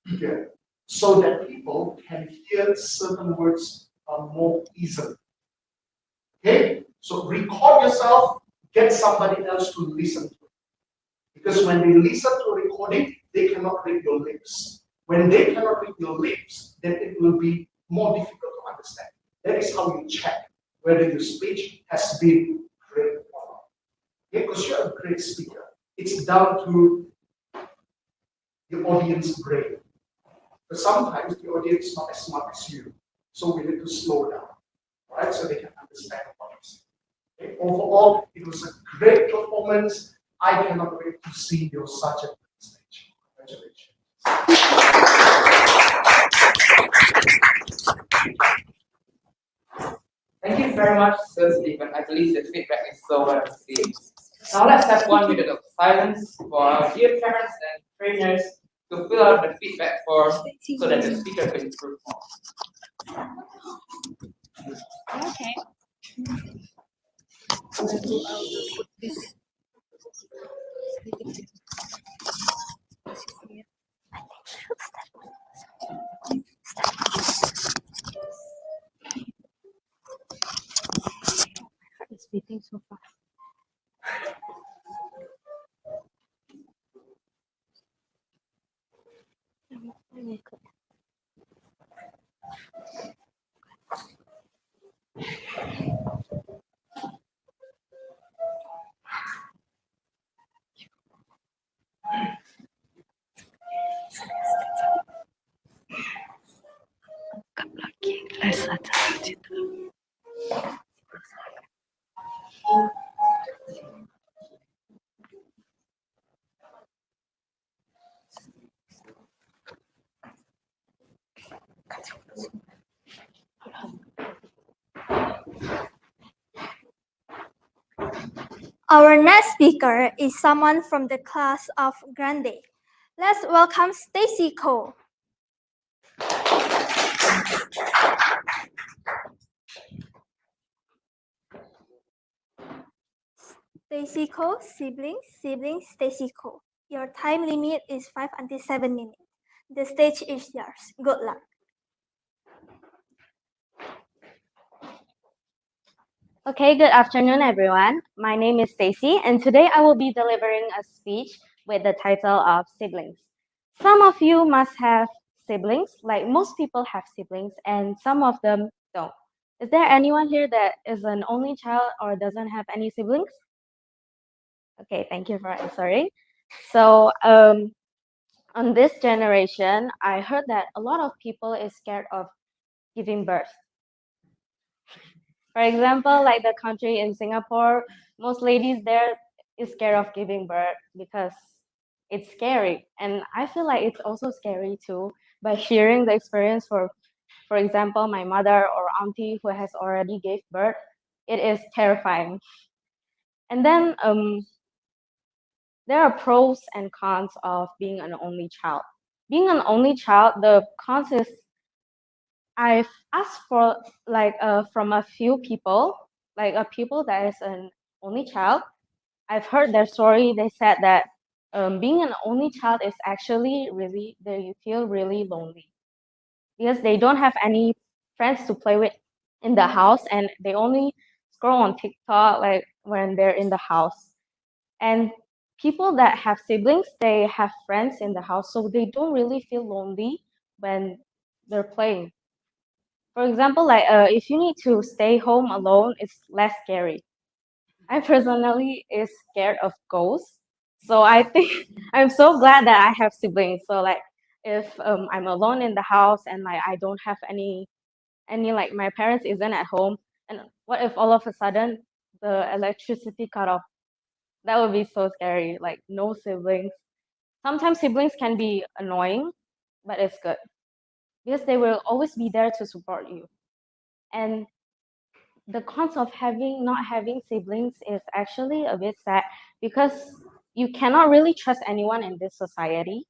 bigger so that people can hear certain words more easily. Okay, so record yourself, get somebody else to listen to it. Because when they listen to a recording, they cannot read your lips. When they cannot read your lips, then it will be more difficult to understand. That is how you check whether your speech has been great or not. Okay, because you're a great speaker. It's down to the audience brain. But sometimes the audience is not as smart as you. So we need to slow down, right? So they can understand what you say. Okay? Overall, it was a great performance. I cannot wait to see your subject on stage. Congratulations. Thank you very much, Sir Stephen. I believe the feedback is so well received. Now let's have 1 minute of silence for our dear parents and trainers to fill out the feedback form so that the speaker can improve more. Okay. It's beating so fast. Our next speaker is someone from the class of Grande. Let's welcome Stacy Cole. Stacy Cole, siblings, Stacy Cole. Your time limit is 5 until 7 minutes. The stage is yours. Good luck. Okay, good afternoon, everyone. My name is Stacy, and today I will be delivering a speech with the title of Siblings. Some of you must have siblings, like most people have siblings, and some of them don't. Is there anyone here that is an only child or doesn't have any siblings? Okay, thank you for answering. So, on this generation, I heard that a lot of people is scared of giving birth. For example, like the country in Singapore, most ladies there is scared of giving birth because it's scary. And I feel like it's also scary too by hearing the experience for example, my mother or auntie who has already gave birth. It is terrifying. And then there are pros and cons of being an only child. Being an only child, the cons is I've asked for from a few people, like a people that is an only child. I've heard their story. They said that being an only child is actually really they feel really lonely because they don't have any friends to play with in the house, and they only scroll on TikTok like when they're in the house. And people that have siblings, they have friends in the house, so they don't really feel lonely when they're playing. For example, like if you need to stay home alone, it's less scary. I personally is scared of ghosts, so I think I'm so glad that I have siblings. So like if I'm alone in the house and like I don't have any like my parents isn't at home, and what if all of a sudden the electricity cut off? That would be so scary. Like no siblings. Sometimes siblings can be annoying, but it's good because they will always be there to support you. And the cons of having not having siblings is actually a bit sad because you cannot really trust anyone in this society.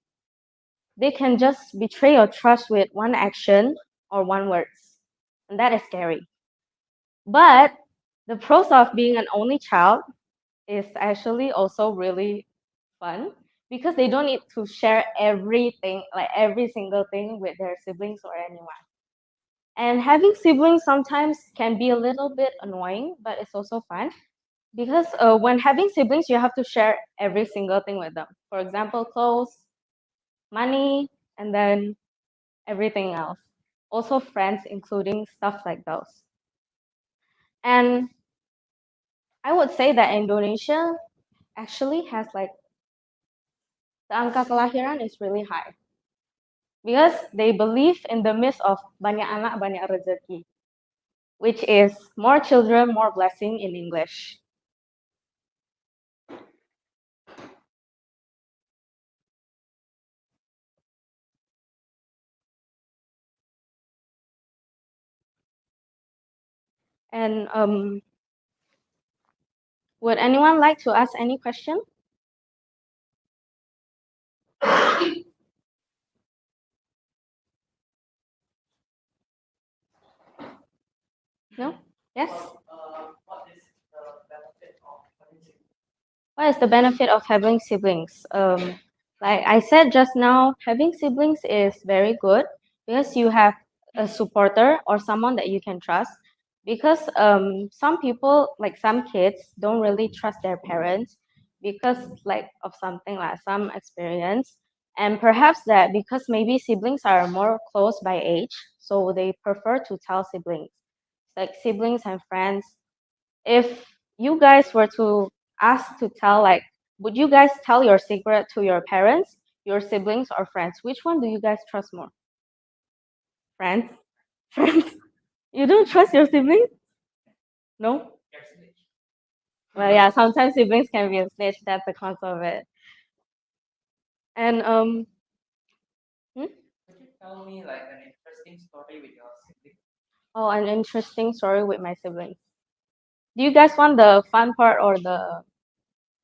They can just betray your trust with one action or one words, and that is scary. But the pros of being an only child is actually also really fun because they don't need to share everything, like every single thing with their siblings or anyone. And having siblings sometimes can be a little bit annoying, but it's also fun because when having siblings, you have to share every single thing with them. For example, clothes, money, and then everything else. Also, friends, including stuff like those. And I would say that Indonesia actually has like the angka kelahiran is really high because they believe in the myth of banyak anak banyak rezeki, which is more children, more blessing in English. And would anyone like to ask any question? No? Yes? What is the benefit of having siblings? Like I said just now, having siblings is very good because you have a supporter or someone that you can trust. Because some people, like some kids, don't really trust their parents because like of something like some experience. And perhaps that because maybe siblings are more close by age, so they prefer to tell siblings, like siblings and friends. If you guys were to ask to tell, like, would you guys tell your secret to your parents, your siblings, or friends? Which one do you guys trust more? Friends? Friends? You don't trust your siblings? No? Well, yeah, sometimes siblings can be a snitch. That's the cons of it. And Could you tell me like an interesting story with your sibling? oh, an interesting story with my siblings. Do you guys want the fun part or the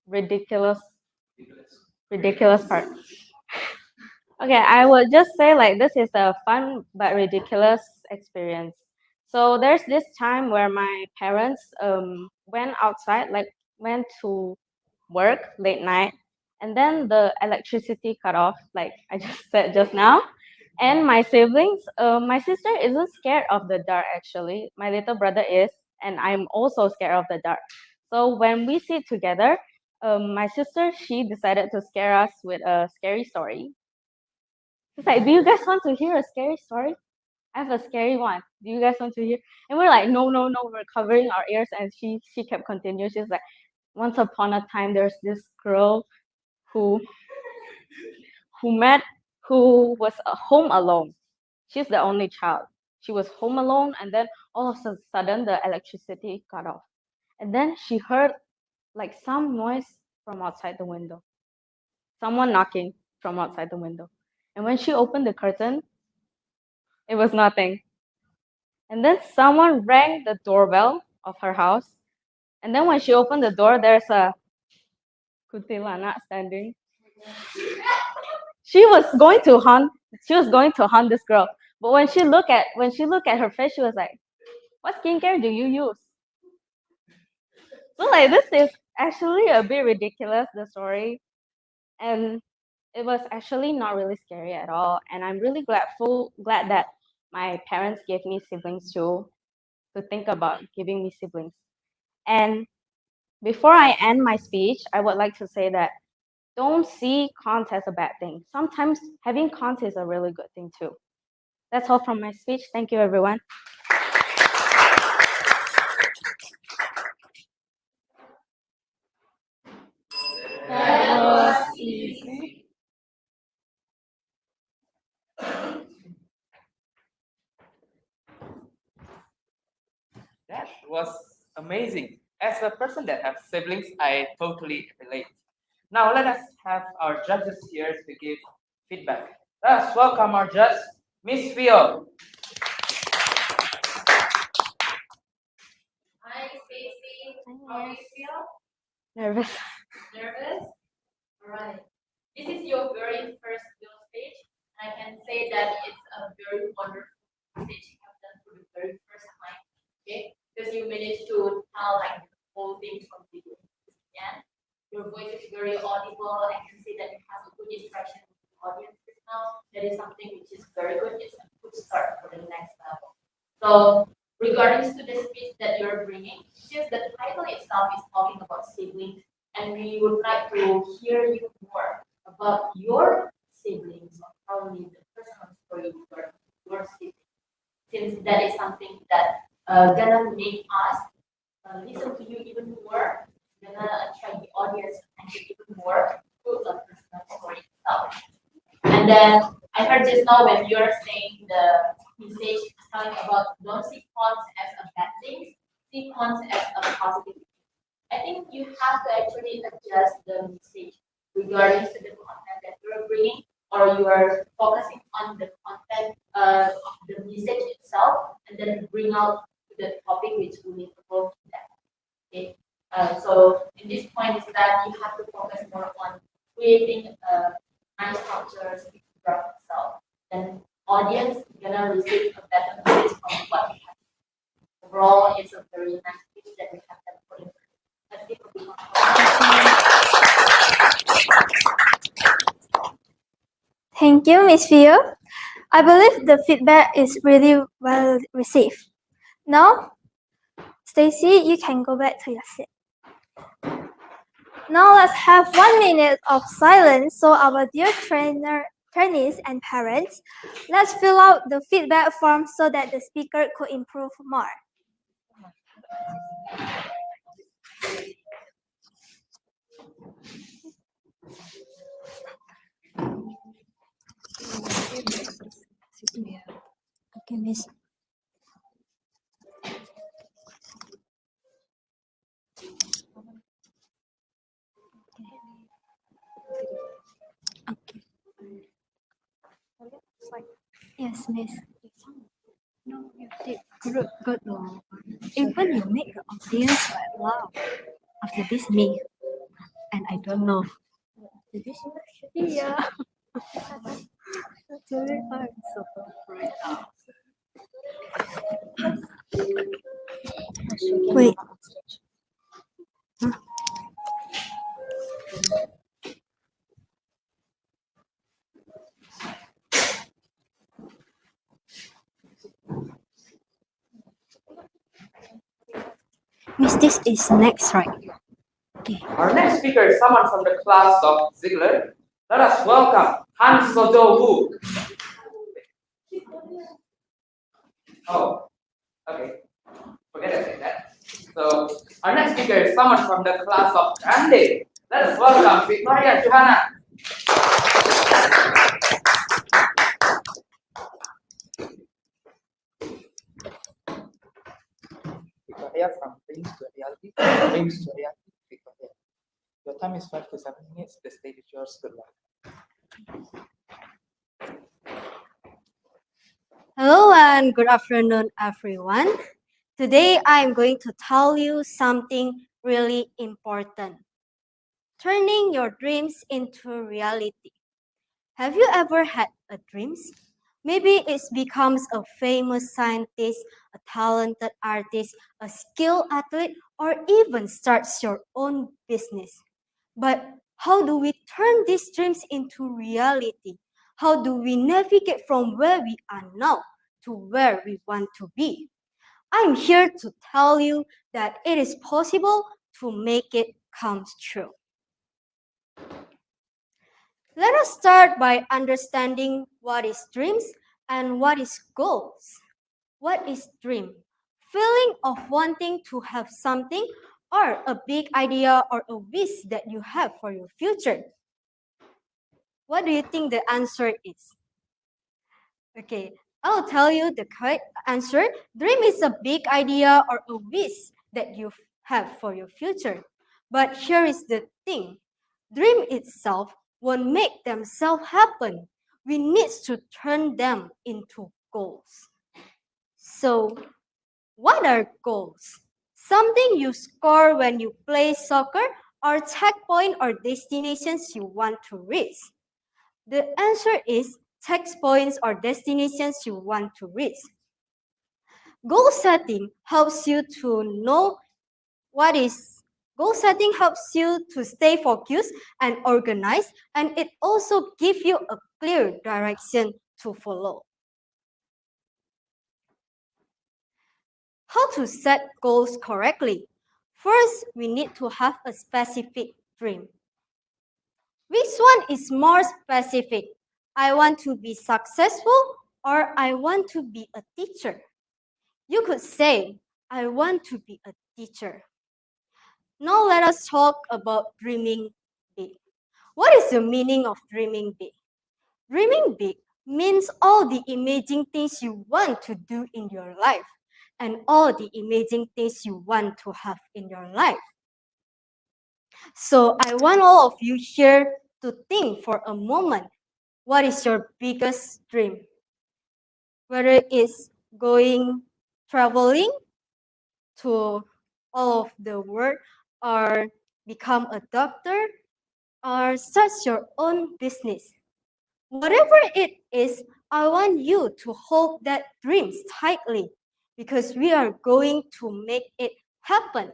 ridiculous ridiculous part? Okay, I would just say like this is a fun but ridiculous experience. So there's this time where my parents went outside, like went to work late night, and then the electricity cut off, like I just said just now. And my siblings, my sister isn't scared of the dark actually. My little brother is, and I'm also scared of the dark. So when we sit together, my sister she decided to scare us with a scary story. She's like, "Do you guys want to hear a scary story? I have a scary one. Do you guys want to hear?" And we're like, "No, no, no." We're covering our ears, and she kept continuing. She's like, "Once upon a time, there's this girl who who met who was home alone. She's the only child. She was home alone, and then all of a sudden the electricity cut off, and then she heard like some noise from outside the window, someone knocking from outside the window, and when she opened the curtain, it was nothing. And then someone rang the doorbell of her house, and then when she opened the door, there's a kuntilanak standing. She was going to hunt. She was going to hunt this girl, but when she looked at her face, she was like, "What skincare do you use?" So like this is actually a bit ridiculous, the story, and it was actually not really scary at all. And I'm really glad that my parents gave me siblings too, to think about giving me siblings. And before I end my speech, I would like to say that don't see cons as a bad thing. Sometimes having cons is a really good thing too. That's all from my speech. Thank you, everyone. That was easy. That was amazing. As a person that has siblings, I totally relate. Now let us have our judges here to give feedback. Let us welcome our judge, Miss Fio. Hi, Sesi. How do you feel? Nervous. Nervous? Alright. This is your very first real stage. I can say that it's a very wonderful stage you have done for the very first time. Okay? Because you managed to tell like the whole thing from the beginning to the end. Your voice is very audible. I can see that you have a good interaction with the audience now. That is something which is very good. It's a good start for the next level. So regarding to the speech that you're bringing, since the title itself is talking about siblings, and we would like to hear you more about your siblings, or probably the personal story regarding your siblings, since that is something that gonna make us listen to you even more, gonna attract the audience and even more through the personal story itself. And then I heard just now when you're saying the message telling about don't see cons as a bad thing, see cons as a positive thing. I think you have to actually adjust the message regarding to the content that you're bringing, or you are focusing on the content of the message itself, and then bring out the topic which relatable to that. Okay. So in this point is that you have to focus more on creating nice structures from itself. Then audience gonna receive a better message from what we have. Overall, it's a very nice speech that we have done for you. Let's give a big Thank you, Miss Fio. I believe the feedback is really well received. Now, Stacy, you can go back to your seat. Now let's have 1 minute of silence so our dear trainees and parents, let's fill out the feedback form so that the speaker could improve more. Okay, Miss. Okay. Yes, Miss. No, you did good, Lord. Even you make the audience quite loud. After this, me. And I don't know. Yeah. That's really fun. So right now. Wait. Miss, this is next, right? Okay. Our next speaker is someone from the class of Ziegler. Let us welcome Han Sojo Wu. Oh, okay. Forget I said that. So our next speaker is someone from the class of Grande. Let us welcome Victoria Johanna. Victoria from Dreams to Reality. Dreams to Reality, Victoria. Your time is 5 to 7 minutes. The stage is yours. Good luck. Hello and good afternoon, everyone. Today I am going to tell you something really important. Turning your dreams into reality. Have you ever had a dreams? Maybe it becomes a famous scientist, a talented artist, a skilled athlete, or even starts your own business. But how do we turn these dreams into reality? How do we navigate from where we are now to where we want to be? I'm here to tell you that it is possible to make it come true. Let us start by understanding what is dreams and what is goals. What is dream? Feeling of wanting to have something or a big idea or a wish that you have for your future. What do you think the answer is? Okay, I'll tell you the correct answer. Dream is a big idea or a wish that you have for your future. But here is the thing. Dream itself won't make themselves happen. We need to turn them into goals. So, what are goals? Something you score when you play soccer or checkpoint or destinations you want to reach. The answer is checkpoints or destinations you want to reach. Goal setting helps you to know what is goal setting helps you to stay focused and organized, and it also gives you a clear direction to follow. How to set goals correctly? First, we need to have a specific dream. Which one is more specific? I want to be successful or I want to be a teacher. You could say, I want to be a teacher. Now let us talk about dreaming big. What is the meaning of dreaming big? Dreaming big means all the amazing things you want to do in your life and all the amazing things you want to have in your life. So I want all of you here to think for a moment, what is your biggest dream? Whether it's going traveling to all of the world or become a doctor or start your own business. Whatever it is, I want you to hold that dreams tightly because we are going to make it happen.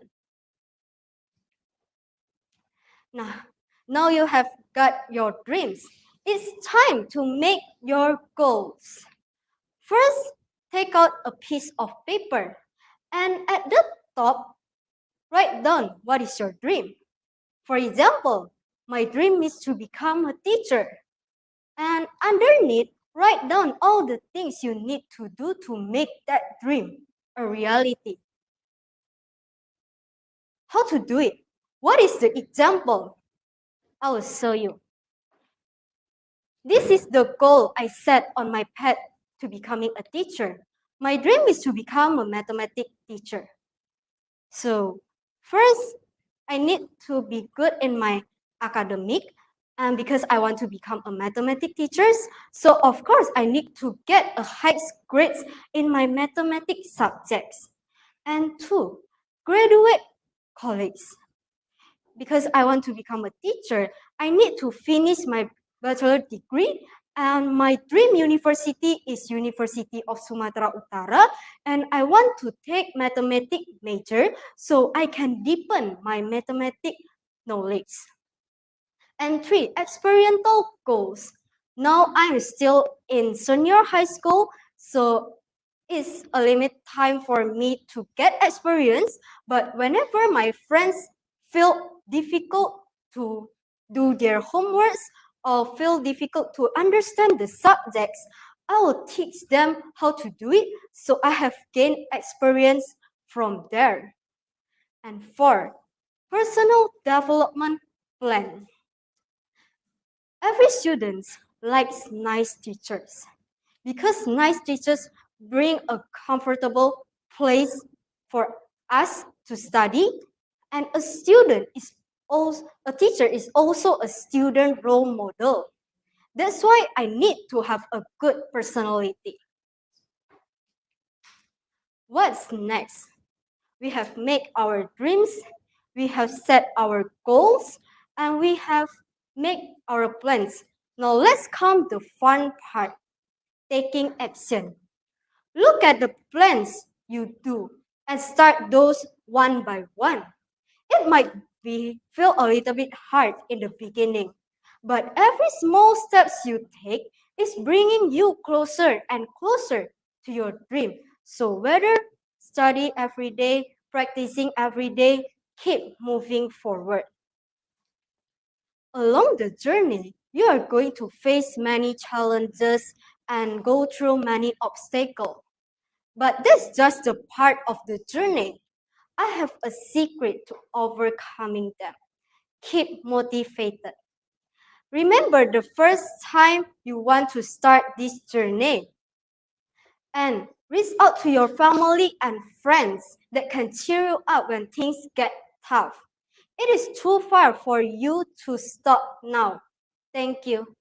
Now you have got your dreams. It's time to make your goals. First, take out a piece of paper and at the top, write down what is your dream. For example, my dream is to become a teacher. And underneath, write down all the things you need to do to make that dream a reality. How to do it? What is the example? I will show you. This is the goal I set on my path to becoming a teacher. My dream is to become a mathematics teacher. So, first, I need to be good in my academic, and because I want to become a mathematics teacher, so of course I need to get a high grades in my mathematics subjects. And two, graduate college. Because I want to become a teacher, I need to finish my bachelor degree, and my dream university is University of Sumatera Utara, and I want to take mathematics major so I can deepen my mathematics knowledge. And three, experiential goals. Now I'm still in senior high school, so it's a limit time for me to get experience, but whenever my friends feel difficult to do their homeworks or feel difficult to understand the subjects, I will teach them how to do it, so I have gained experience from there. And four, personal development plan. Every student likes nice teachers because nice teachers bring a comfortable place for us to study, and a teacher is also a student role model. That's why I need to have a good personality. What's next? We have made our dreams, we have set our goals, and we have made our plans. Now let's come to the fun part, taking action. Look at the plans you do and start those one by one. It might feel a little bit hard in the beginning, but every small steps you take is bringing you closer and closer to your dream. So whether study every day, practicing every day, keep moving forward. Along the journey, You are going to face many challenges and go through many obstacles. But that's just a part of the journey. I have a secret to overcoming them. Keep motivated. Remember the first time you want to start this journey. And reach out to your family and friends that can cheer you up when things get tough. It is too far for you to stop now. Thank you.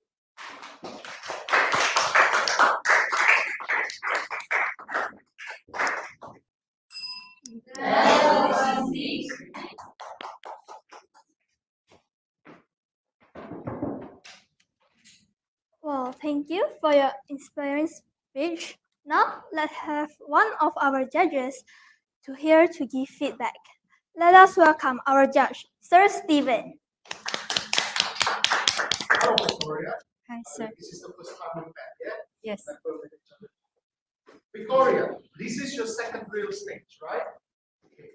Well, thank you for your inspiring speech. Now, let's have one of our judges to give feedback. Let us welcome our judge, Sir Stephen. Hello, Victoria. Hi, sir. This is the first time we met, yeah? Yes. Victoria, this is your second real stage, right? Okay.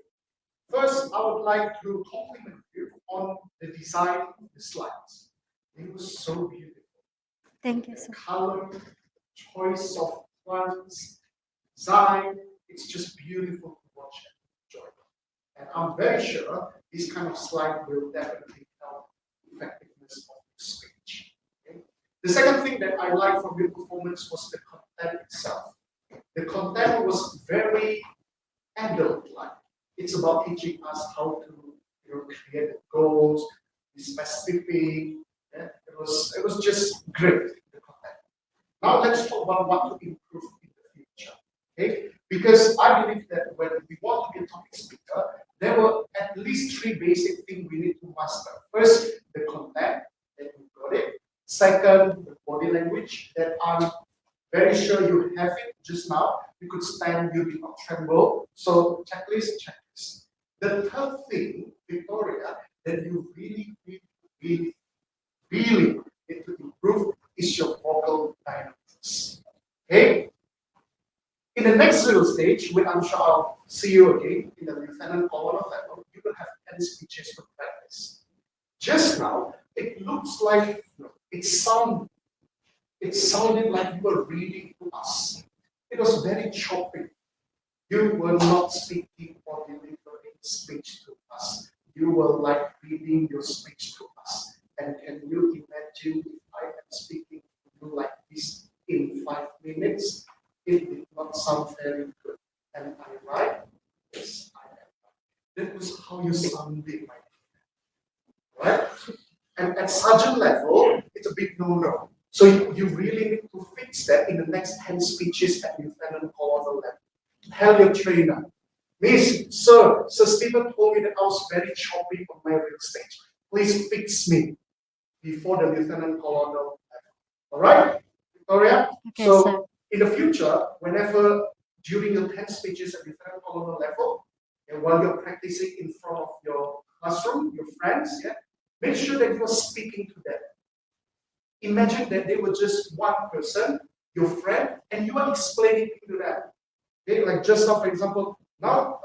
First, I would like to compliment you on the design of the slides. It was so beautiful. Thank you, sir. The color, choice of fonts, design, it's just beautiful to watch and enjoy. And I'm very sure this kind of slide will definitely help effectiveness of the speech. Okay? The second thing that I liked from your performance was the content itself. The content was very adult-like. It's about teaching us how to create goals, be specific. Yeah? It was just great, the content. Now let's talk about what to improve in the future. Okay? Because I believe that when we want to be a topic speaker, there were at least 3 basic things we need to master. First, the content, that you got it. Second, the body language, that I'm very sure you have it just now. You could stand, you did not tremble. So checklist. The third thing, Victoria, that you really need to improve is your vocal dynamics. Okay? In the next little stage, when I'm sure I'll see you again in the lieutenant colonel level, you will have 10 speeches to practice. Just now, it looks like it sounded like you were reading to us. It was very choppy. You were not speaking or delivering speech to us. You were like reading your speech to us. And can you imagine if I am speaking to you like this in 5 minutes? It did not sound very good. Am I right? Yes, I am right. That was how you sounded, my friend. Right? And at sergeant level, it's a big no-no. So you really need to fix that in the next 10 speeches at lieutenant colonel level. Tell your trainer, Miss, Sir Stephen told me that I was very choppy on my real stage. Please fix me before the lieutenant colonel level. All right, Victoria? Okay, so sir. in the future, whenever during your 10 speeches at lieutenant colonel level, and while you're practicing in front of your classroom, your friends, yeah, make sure that you are speaking to them. Imagine that they were just one person, your friend, and you are explaining to them. Okay, like just now, for example, now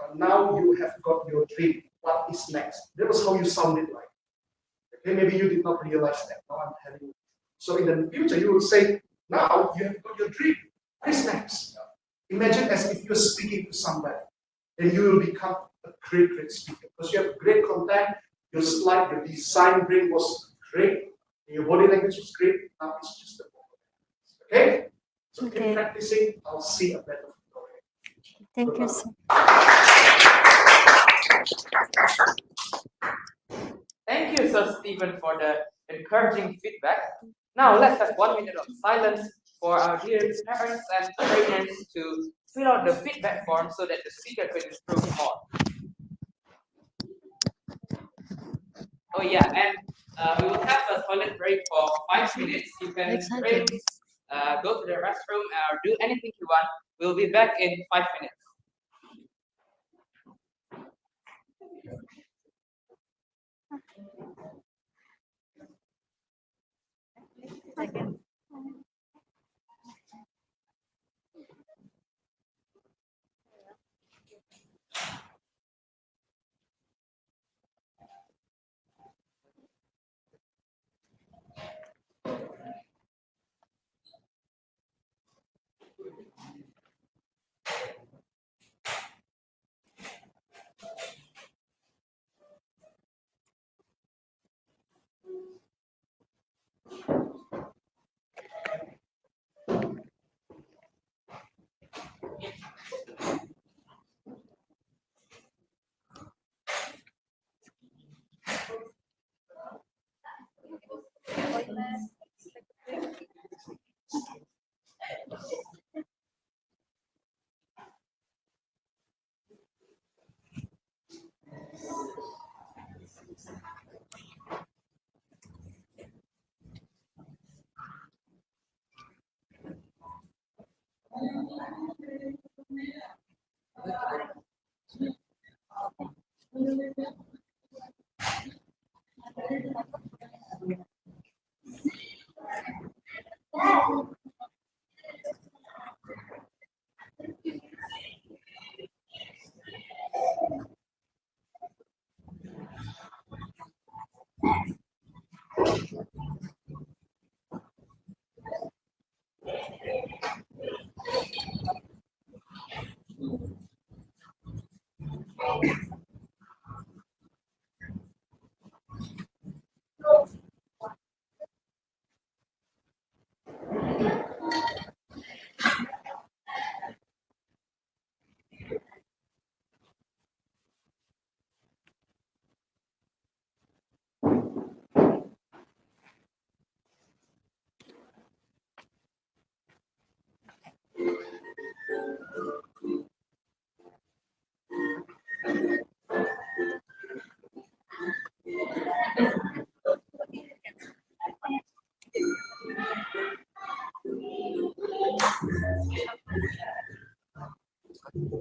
you have got your dream. What is next? That was how you sounded like. Okay, maybe you did not realize that. Now I'm telling you. So in the future, you will say, now you have got your dream. What is next? Imagine as if you're speaking to somebody, and you will become a great speaker because you have great content. Your slide, your design brain was great. Your body language was great. Now it's just a vocal. Okay? So keep practicing. I'll see a better Victoria. Thank you, sir. Thank you, Sir Stephen, for the encouraging feedback. Now let's have 1 minute of silence for our dear parents and trainers to fill out the feedback form so that the speaker can improve more. Oh yeah, and we will have a toilet break for 5 minutes. You can drink, go to the restroom, or do anything you want. We'll be back in 5 minutes.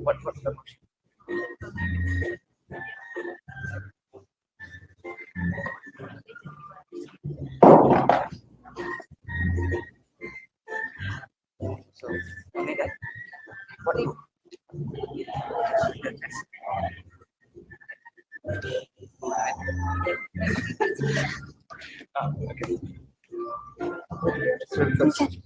What's the motion? So only that. What if? Okay. Let's read first.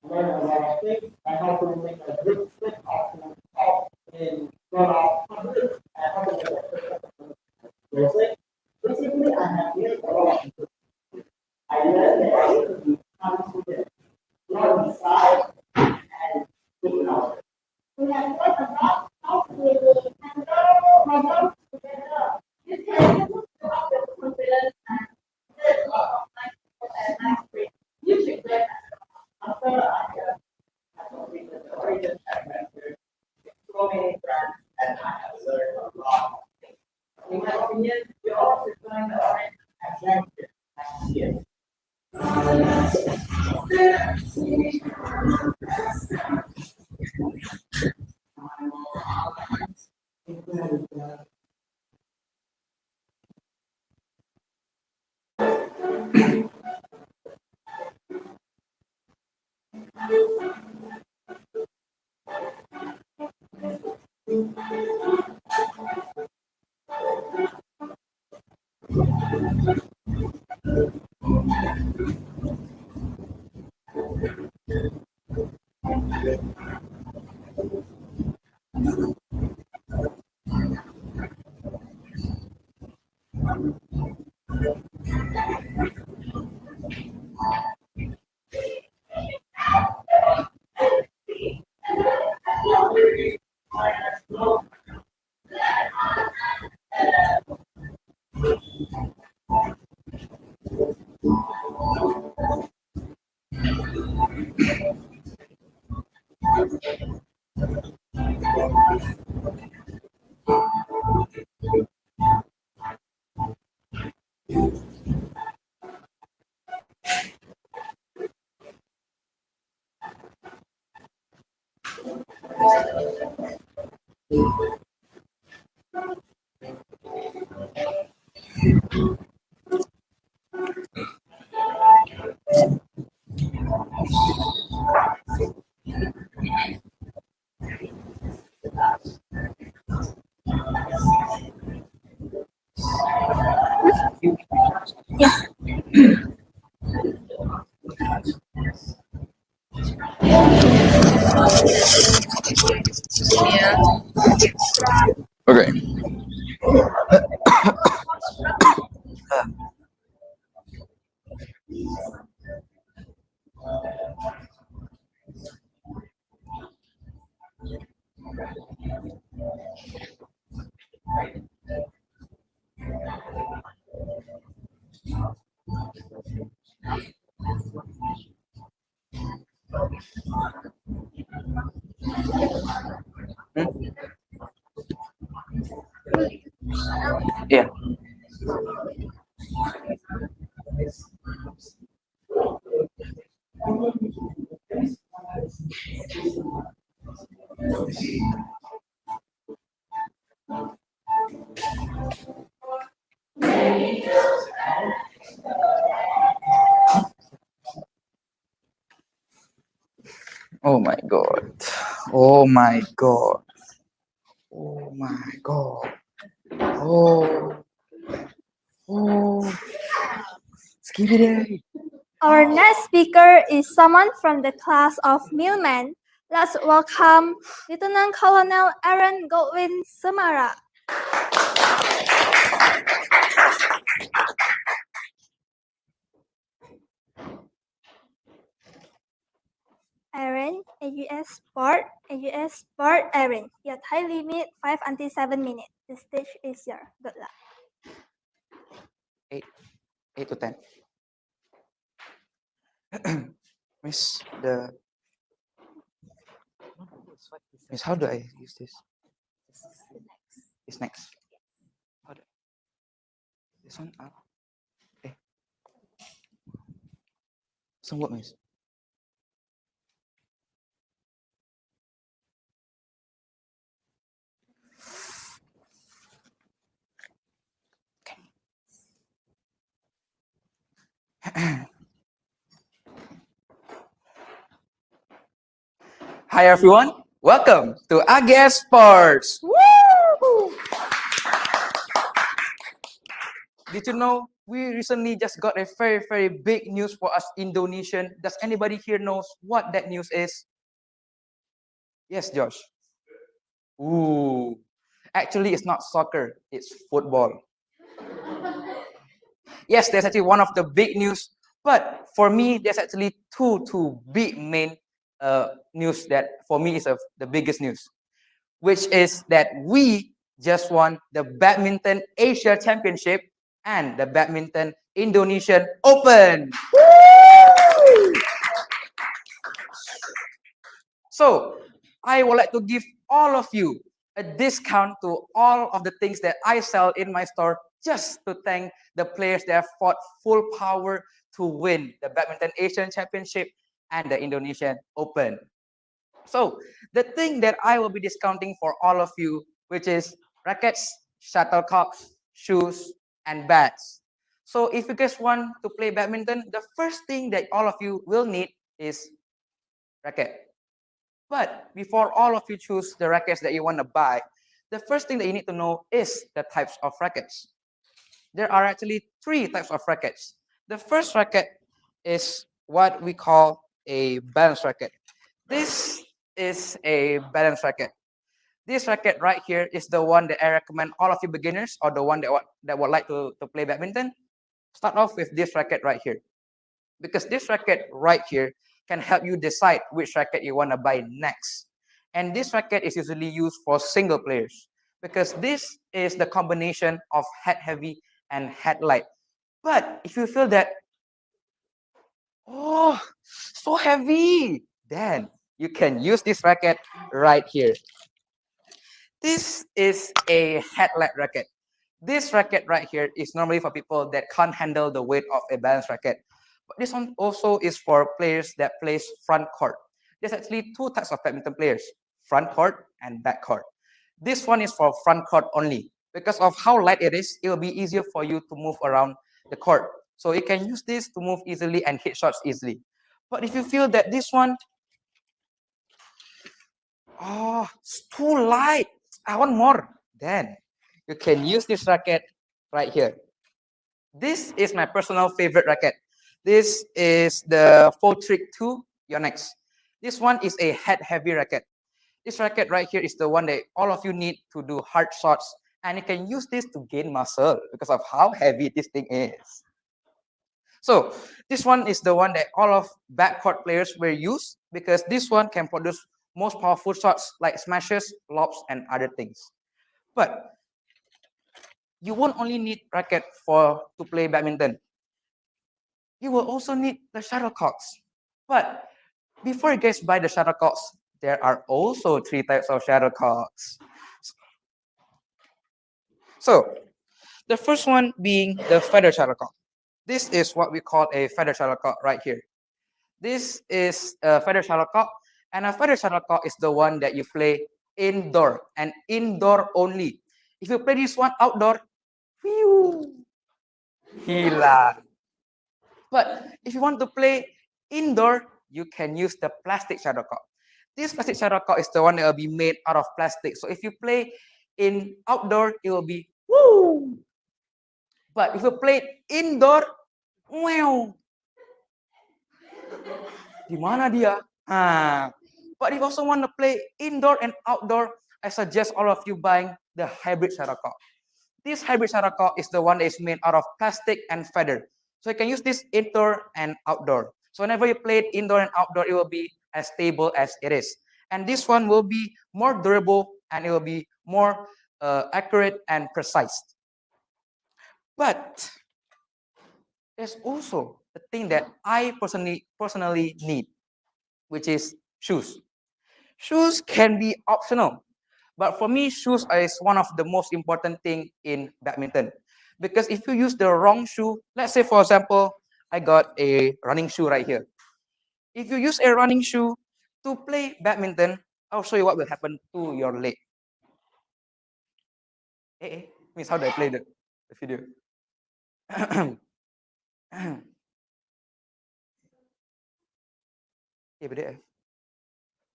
When I was sick, I had to make a big split off in front of hundreds. I had to make a split. Basically, I have made a lot of mistakes. I learned that I need to be confident, not inside and think out. We have talked about how to really handle my life together. You can use the confidence and there's a lot of nice things. You should learn after I completed the origin adventure, so many friends, and I have learned a lot of things. In my opinion, you all should join the origin adventure next year. Okay. Yeah. Oh my god. Oh my god. Oh my god. Oh. Oh. Skibidi. Our next speaker is someone from the class of Millman. Let's welcome Lieutenant Colonel Aaron Godwin Semara. Aaron, AUS Sport Aaron. Your time limit 5 until 7 minutes. The stage is yours. Good luck. 8 to 10. Miss, how do I use this? It's next. How do this one up? Okay. Some what, Miss? Hi everyone, welcome to AGS Sports. Woo! Did you know we recently just got a very big news for us Indonesian? Does anybody here knows what that news is? Yes, Josh. Ooh, actually it's not soccer, it's football. Yes, there's actually one of the big news, but for me, there's actually two big main news that for me is the biggest news, which is that we just won the Badminton Asia Championship and the Badminton Indonesian Open. Woo! So I would like to give all of you a discount to all of the things that I sell in my store just to thank the players that have fought full power to win the Badminton Asian Championship and the Indonesian Open. So the thing that I will be discounting for all of you, which is rackets, shuttlecocks, shoes, and bats. So if you guys want to play badminton, the first thing that all of you will need is racket. But before all of you choose the rackets that you want to buy, the first thing that you need to know is the types of rackets. There are actually 3 types of rackets. The first racket is what we call a balance racket. This is a balance racket. This racket right here is the one that I recommend all of you beginners or the one that would like to play badminton. Start off with this racket right here. Because this racket right here can help you decide which racket you want to buy next. And this racket is usually used for single players because this is the combination of head heavy and head light. But if you feel that, oh, so heavy, then you can use this racket right here. This is a head light racket. This racket right here is normally for people that can't handle the weight of a balance racket. But this one also is for players that plays front court. There's actually 2 types of badminton players, front court and back court. This one is for front court only. Because of how light it is, it will be easier for you to move around the court. So you can use this to move easily and hit shots easily. But if you feel that this one, oh, it's too light, I want more, then you can use this racket right here. This is my personal favorite racket. This is the 4-Trick 2 Yonex. This one is a head-heavy racket. This racket right here is the one that all of you need to do hard shots, and you can use this to gain muscle because of how heavy this thing is. So this one is the one that all of backcourt players will use because this one can produce most powerful shots like smashes, lobs, and other things. But you won't only need racket to play badminton. You will also need the shuttlecocks. But before you guys buy the shuttlecocks, there are also 3 types of shuttlecocks. So, the first one being the feather shuttlecock. This is what we call a feather shuttlecock right here. This is a feather shuttlecock, and a feather shuttlecock is the one that you play indoor and indoor only. If you play this one outdoor, whew, hilang. But if you want to play indoor, you can use the plastic shuttlecock. This plastic shuttlecock is the one that will be made out of plastic. So if you play in outdoor, it will be woo. But if you play indoor, wow. Di mana dia? But if you also want to play indoor and outdoor, I suggest all of you buying the hybrid shuttlecock. This hybrid shuttlecock is the one that is made out of plastic and feather. So you can use this indoor and outdoor. So whenever you play it indoor and outdoor, it will be as stable as it is. And this one will be more durable and it will be more accurate and precise. But there's also the thing that I personally need, which is shoes. Shoes can be optional, but for me, shoes is one of the most important thing in badminton. Because if you use the wrong shoe, let's say for example, I got a running shoe right here. If you use a running shoe to play badminton, I'll show you what will happen to your leg. Means how do I play the video?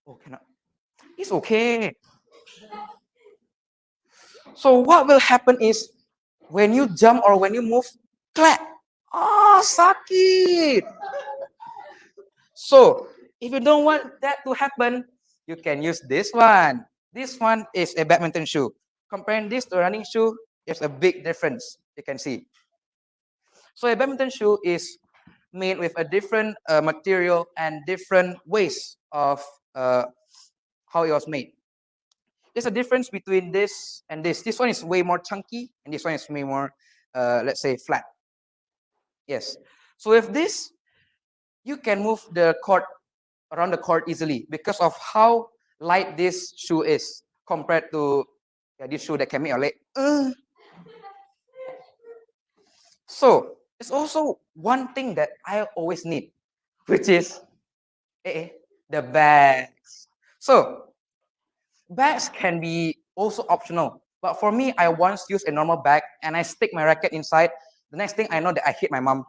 Oh, cannot. It's okay. So what will happen is when you jump or when you move, clap. Oh, sakit. So if you don't want that to happen, you can use this one. This one is a badminton shoe. Comparing this to a running shoe, there's a big difference. You can see. So a badminton shoe is made with a different material and different ways of how it was made. There's a difference between this and this. This one is way more chunky, and this one is way more, let's say, flat. Yes. So with this, you can move the court around the court easily because of how light this shoe is compared to this shoe that can make your leg. So it's also one thing that I always need, which is the bags. So bags can be also optional, but for me, I once used a normal bag and I stick my racket inside. The next thing I know that I hit my mom.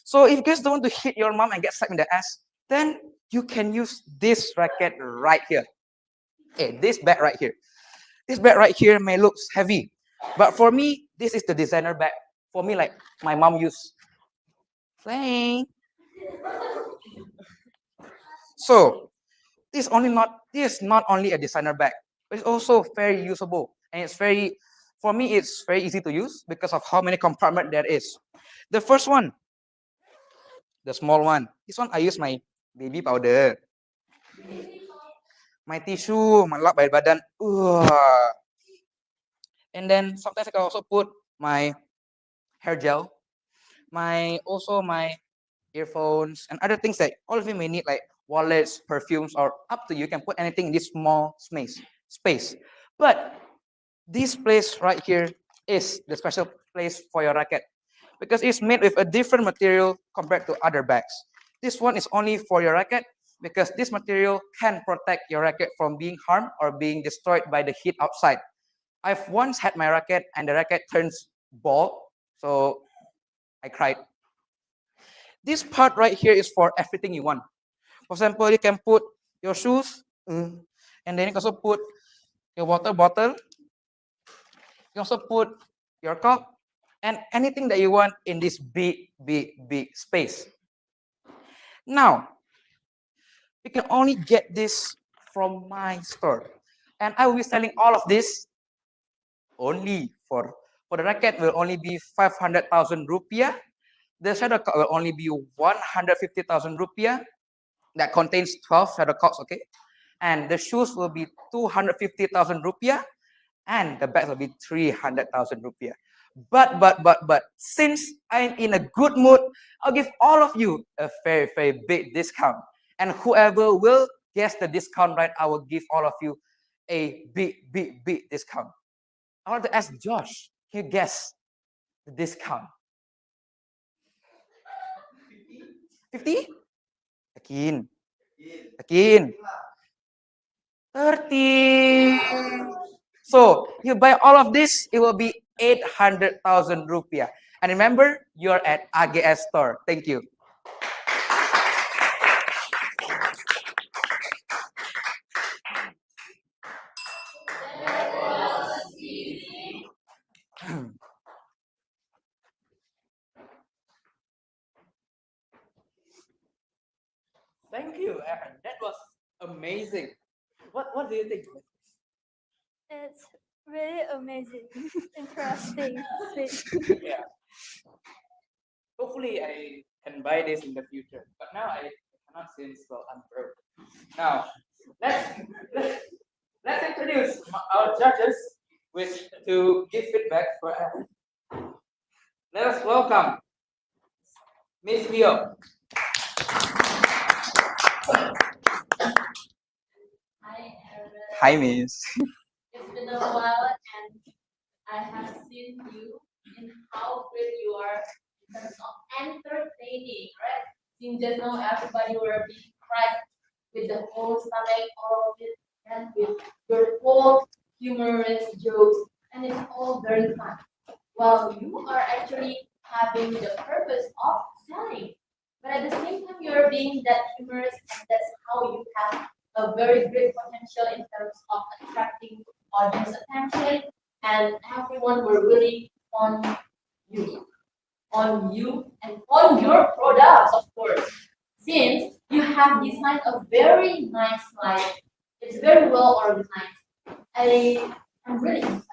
So if you guys don't want to hit your mom and get stuck in the ass, then you can use this racket right here. This bag right here. This bag right here may look heavy, but for me, this is the designer bag. For me, like my mom used. So this is not only a designer bag, but it's also very usable and it's very, for me, it's very easy to use because of how many compartments there is. The first one, the small one. This one I use my baby powder, my tissue, my lap by badan. And then sometimes I can also put my hair gel, my earphones and other things that all of you may need, like wallets, perfumes, or up to you. You can put anything in this small space. But this place right here is the special place for your racket because it's made with a different material compared to other bags. This one is only for your racket because this material can protect your racket from being harmed or being destroyed by the heat outside. I've once had my racket and the racket turns bald, so I cried. This part right here is for everything you want. For example, you can put your shoes, and then you can also put your water bottle. You can also put your cup and anything that you want in this big space. Now, you can only get this from my store. And I will be selling all of this only for the racket will only be 500,000 rupiah. The shuttlecock will only be 150,000 rupiah. That contains 12 shuttlecocks, okay? And the shoes will be 250,000 rupiah. And the bags will be 300,000 rupiah. But since I'm in a good mood, I'll give all of you a very big discount. And whoever will guess the discount right, I will give all of you a big discount. I want to ask Josh, can you guess the discount? 50? Yakin? 30. So you buy all of this, it will be 800,000 rupiah. And remember, you're at AGS store. Thank you. Thank you, Aaron. That was amazing. What do you think? It's really amazing, interesting, sweet. Yeah. Hopefully, I can buy this in the future. But now I cannot since well I'm broke. Now let's introduce our judges to give feedback for Aaron. Let us welcome Miss Leo. Hi, Miss. It's been a while, and I have seen you in how great you are in terms of entertaining, right? Since just now everybody were being cracked with the whole stomach, all of it, and with your whole humorous jokes, and it's all very fun. Well, you are actually having the purpose of selling, but at the same time, you're being that humorous, and that's how you have a very great potential in terms of attracting audience attention, and everyone were really you, on you, and on your products, of course. Since you have designed a very nice slide, it's very well organized. I'm really impressed.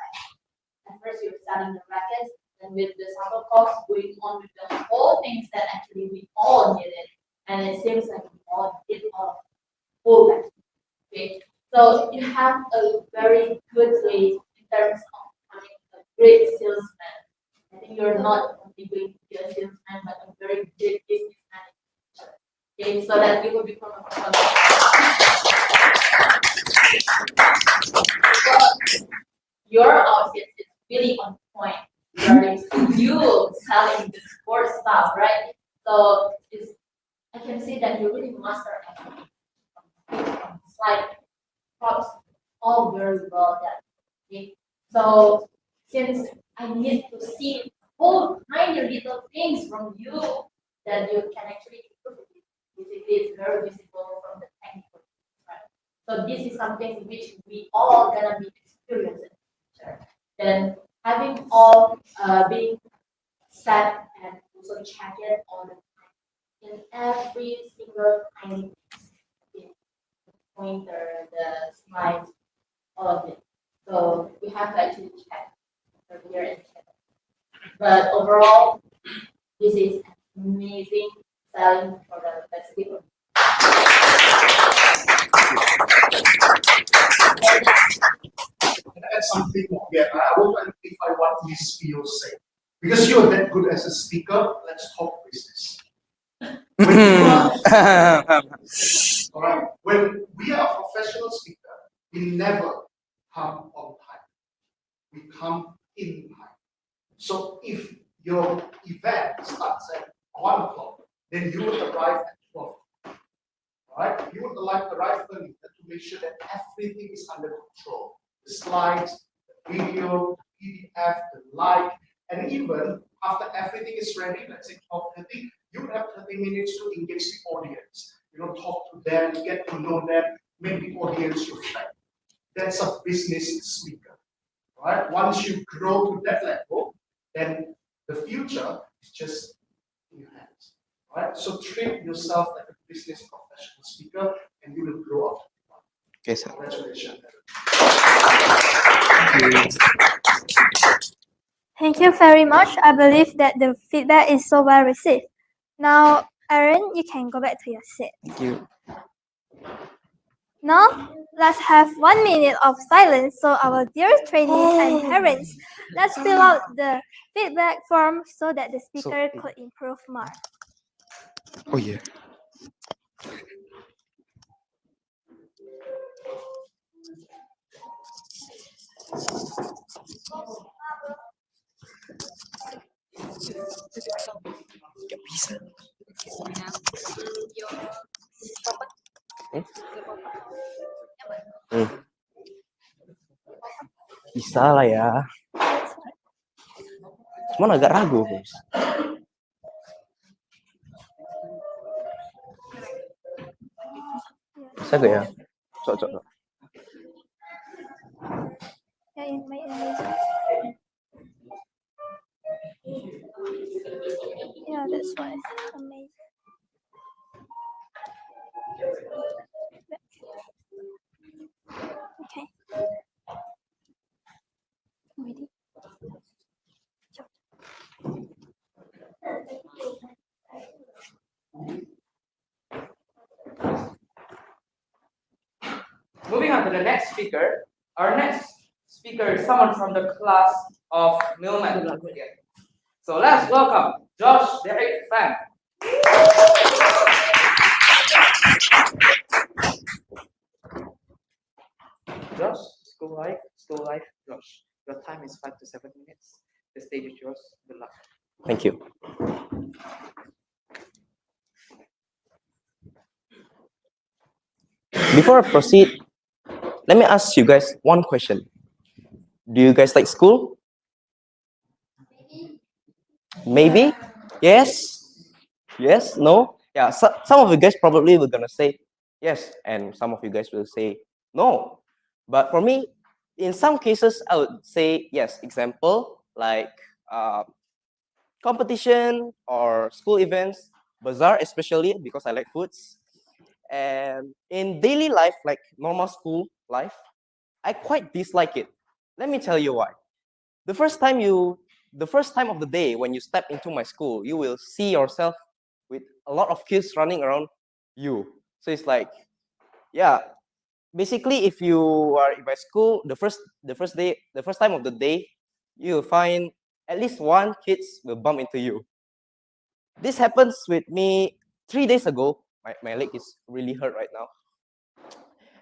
At first, you're selling the rackets, and with the subtle costs going on with the whole things that actually we all needed, and it seems like we all did all that. Okay, so you have a very good way in terms of becoming a great salesman. I think you're not only going to be a salesman, but a very great businessman. Okay, so that you will become a professional. Your outfit is really on point regarding to you selling the sports stuff, right? So I can see that you really master everything. It's like props, all very well done. Okay? So since I need to see whole tiny little things from you that you can actually improve it. Basically, it's very visible from the technical, right? So this is something which we all gonna be experiencing. Sure. Then having all being set and also check it all the time in every single tiny pointer, the slides, all of it. So we have to actually check from here and check. But overall, this is an amazing selling product. Let's give it. Can I add something more? Yeah, I want to amplify what Miss Theo said. Because you're that good as a speaker, let's talk business. All right. When we are a professional speaker, we never come on time. We come in time. So if your event starts at 1 o'clock, then you will arrive at 12. All right? You would arrive early to make sure that everything is under control. The slides, the video, the PDF, the like, and even after everything is ready, let's say 12:30, you would have 30 minutes to engage the audience. Talk to them, get to know them, make the audience your friend. That's a business speaker. Right? Once you grow to that level, then the future is just in your hands. Right? So treat yourself like a business professional speaker, and you will grow up. Okay, sir. Congratulations. Thank you very much. I believe that the feedback is so well received. Now, Aaron, you can go back to your seat. Thank you. Now, let's have 1 minute of silence so our dear trainees and parents, let's fill out the feedback form so that the speaker could improve more. Oh yeah. Gak bisa. Bisa lah ya. Cuman agak ragu, guys. Bisa gak ya? Cocok. Yeah, that's why. Amazing. Okay. Ready? Moving on to the next speaker. Our next speaker is someone from the class of Milman. So let's welcome Josh Derek Fan. Josh, school life, Josh. Your time is 5 to 7 minutes. The stage is yours. Good luck. Thank you. Before I proceed, let me ask you guys one question. Do you guys like school? Maybe? Yes? Yes? No? Yeah, some of you guys probably were gonna say yes, and some of you guys will say no. But for me, in some cases, I would say yes. Example, like competition or school events, bazaar especially because I like foods. And in daily life, like normal school life, I quite dislike it. Let me tell you why. The first time of the day when you step into my school, you will see yourself with a lot of kids running around you. So it's like, yeah, basically if you are in my school, the first time of the day, you'll find at least one kids will bump into you. This happens with me 3 days ago. My leg is really hurt right now.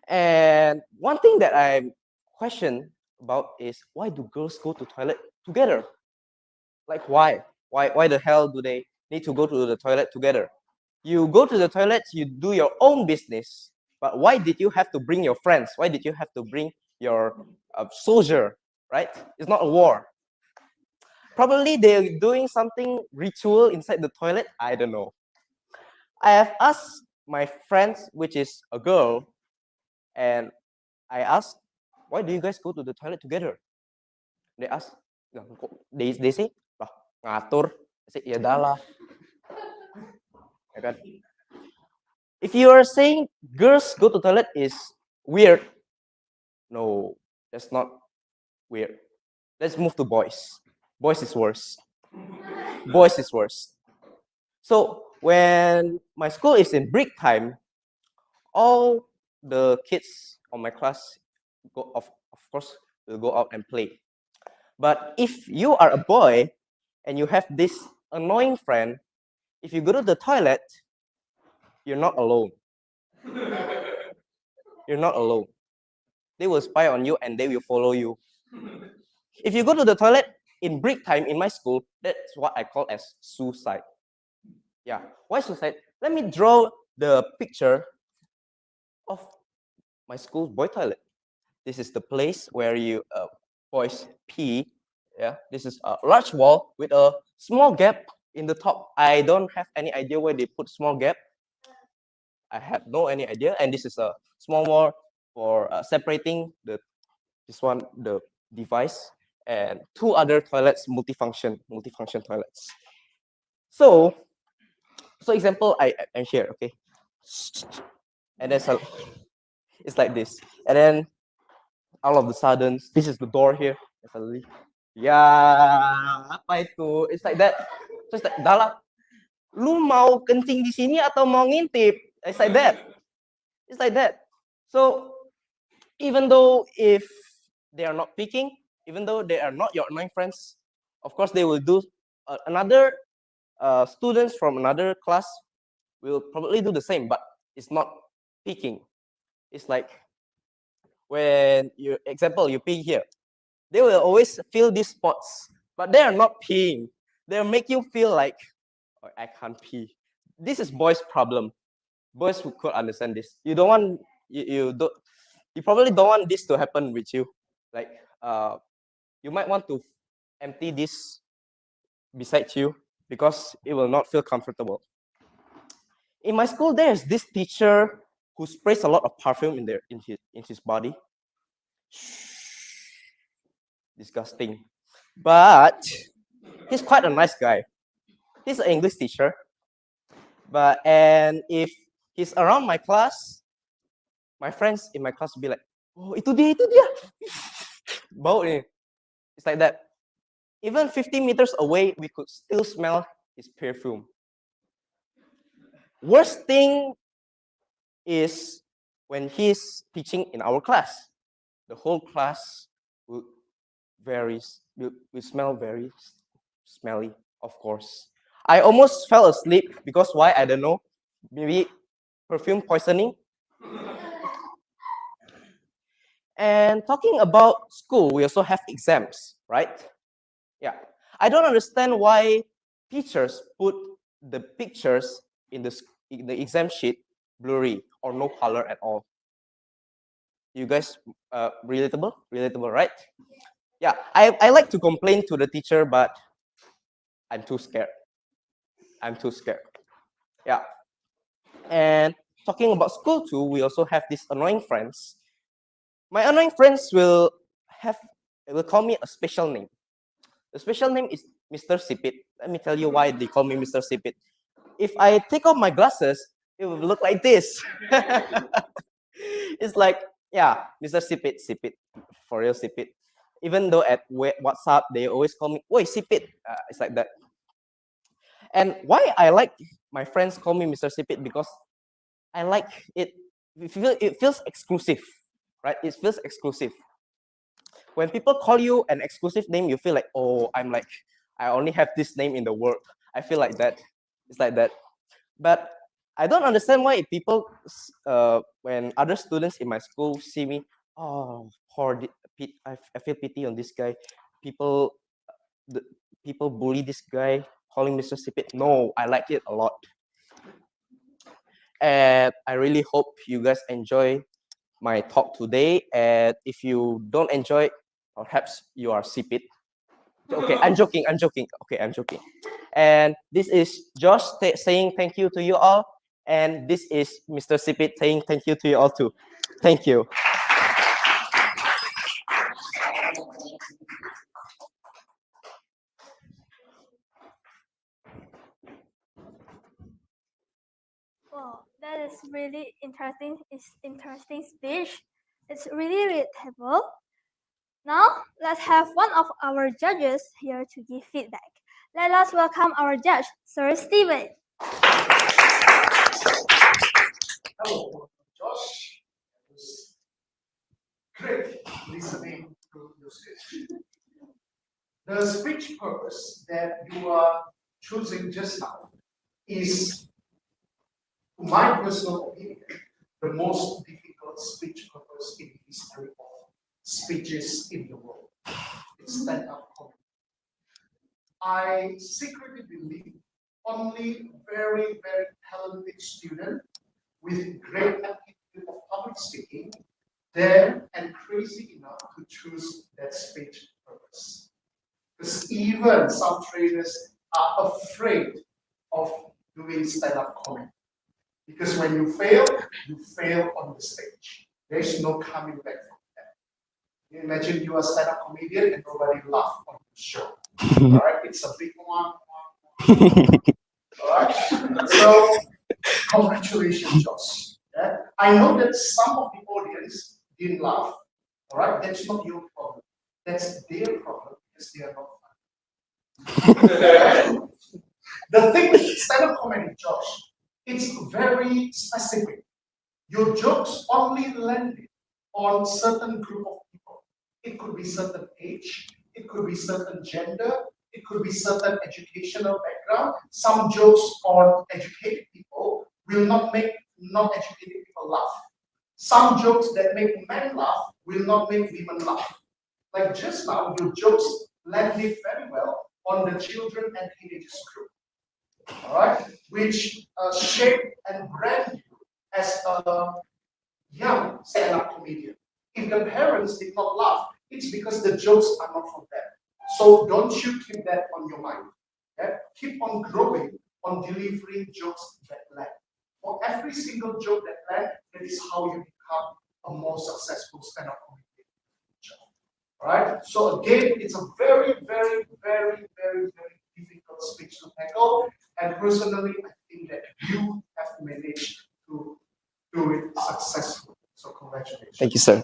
And one thing that I question about is, why do girls go to toilet together? Like why? Why the hell do they need to go to the toilet together? You go to the toilet, you do your own business. But why did you have to bring your friends? Why did you have to bring your soldier, right? It's not a war. Probably they're doing something ritual inside the toilet. I don't know. I have asked my friends, which is a girl, and I asked, why do you guys go to the toilet together? They ask, they say, lah ngatur. I say, ya adalah. If you are saying girls go to toilet is weird, no, that's not weird. Let's move to boys. Boys is worse. Boys is worse. So when my school is in break time, all the kids on my class go of course will go out and play. But if you are a boy and you have this annoying friend, if you go to the toilet, you're not alone. You're not alone. They will spy on you and they will follow you. If you go to the toilet in break time in my school, that's what I call as suicide. Yeah, why suicide? Let me draw the picture of my school boy toilet. This is the place where you boys pee. Yeah, this is a large wall with a small gap in the top. I don't have any idea where they put small gap. I have no any idea. And this is a small wall for separating the device, and two other toilets, multifunction toilets. So example, I'm here, okay, and then it's like this, and then all of a sudden, this is the door here. Suddenly, apa itu? It's like that. So it's like, Dala, lu mau kencing di sini atau mau ngintip? It's like that. It's like that. So even though if they are not picking, even though they are not your annoying friends, of course they will do another students from another class will probably do the same, but it's not picking. It's like when you example you pee here, they will always feel these spots, but they are not peeing. They'll make you feel like, oh, I can't pee. This is boys' problem. Boys who could understand this. You don't want you probably don't want this to happen with you. Like you might want to empty this beside you because it will not feel comfortable. In my school, there's this teacher who sprays a lot of perfume in his body. Disgusting. But he's quite a nice guy. He's an English teacher. And if he's around my class, my friends in my class will be like, oh, itu dia. Bau ni. It's like that. Even 50 meters away, we could still smell his perfume. Worst thing is when he's teaching in our class. The whole class will smell very smelly, of course. I almost fell asleep because why? I don't know. Maybe perfume poisoning. And talking about school, we also have exams, right? Yeah. I don't understand why teachers put the pictures in the exam sheet blurry or no color at all. You guys relatable? Relatable, right? Yeah, I like to complain to the teacher, but I'm too scared. Yeah. And talking about school too, we also have these annoying friends. My annoying friends will call me a special name. The special name is Mr. Sipit. Let me tell you why they call me Mr. Sipit. If I take off my glasses, it will look like this. It's like, yeah, Mr. Sipit, for real Sipit. Even though at WhatsApp, they always call me, Oi, Sipit. It's like that. And why I like my friends call me Mr. Sipit, because I like it. It feels exclusive, right? It feels exclusive. When people call you an exclusive name, you feel like, oh, I only have this name in the world. I feel like that. It's like that. But I don't understand why people, when other students in my school see me, oh, I feel pity on this guy. People bully this guy, calling Mr. Sipit. No, I like it a lot. And I really hope you guys enjoy my talk today. And if you don't enjoy, perhaps you are Sipit. Okay, I'm joking. Okay, I'm joking. And this is Josh saying thank you to you all. And this is Mr. Sipit saying thank you to you all too. Thank you. Wow, that is really interesting. It's interesting speech. It's really relatable. Now, let's have one of our judges here to give feedback. Let us welcome our judge, Sir Stephen. Hello, Josh. It was great listening to your speech. The speech purpose that you are choosing just now is, to my personal opinion, the most difficult speech purpose in the history of speeches in the world. It's stand-up comedy. I secretly believe only very, very talented student with great aptitude of public speaking dare and crazy enough to choose that speech purpose. Because even some trainers are afraid of doing stand-up comedy. Because when you fail on the stage. There's no coming back from that. You imagine you are a stand-up comedian and nobody laughs on the show. All right, it's a big one. All right, so congratulations, Josh. Yeah? I know that some of the audience didn't laugh. All right, that's not your problem. That's their problem because they are not fun. The thing with stand-up comedy, Josh, it's very specific. Your jokes only landed on certain group of people. It could be certain age, it could be certain gender, it could be certain educational background. Some jokes on educated people will not make non-educated people laugh. Some jokes that make men laugh will not make women laugh. Like just now, your jokes landed very well on the children and teenagers group. All right, which shape and brand you as a young stand-up comedian. If the parents did not laugh, it's because the jokes are not for them. So don't you keep that on your mind. Okay? Keep on growing on delivering jokes that land. For every single joke that land, that is how you become a more successful stand-up comedian. All right. So again, it's a very, very, very, very, very difficult speech to tackle. And personally, I think that you have managed to do it successfully. So congratulations. Thank you, sir.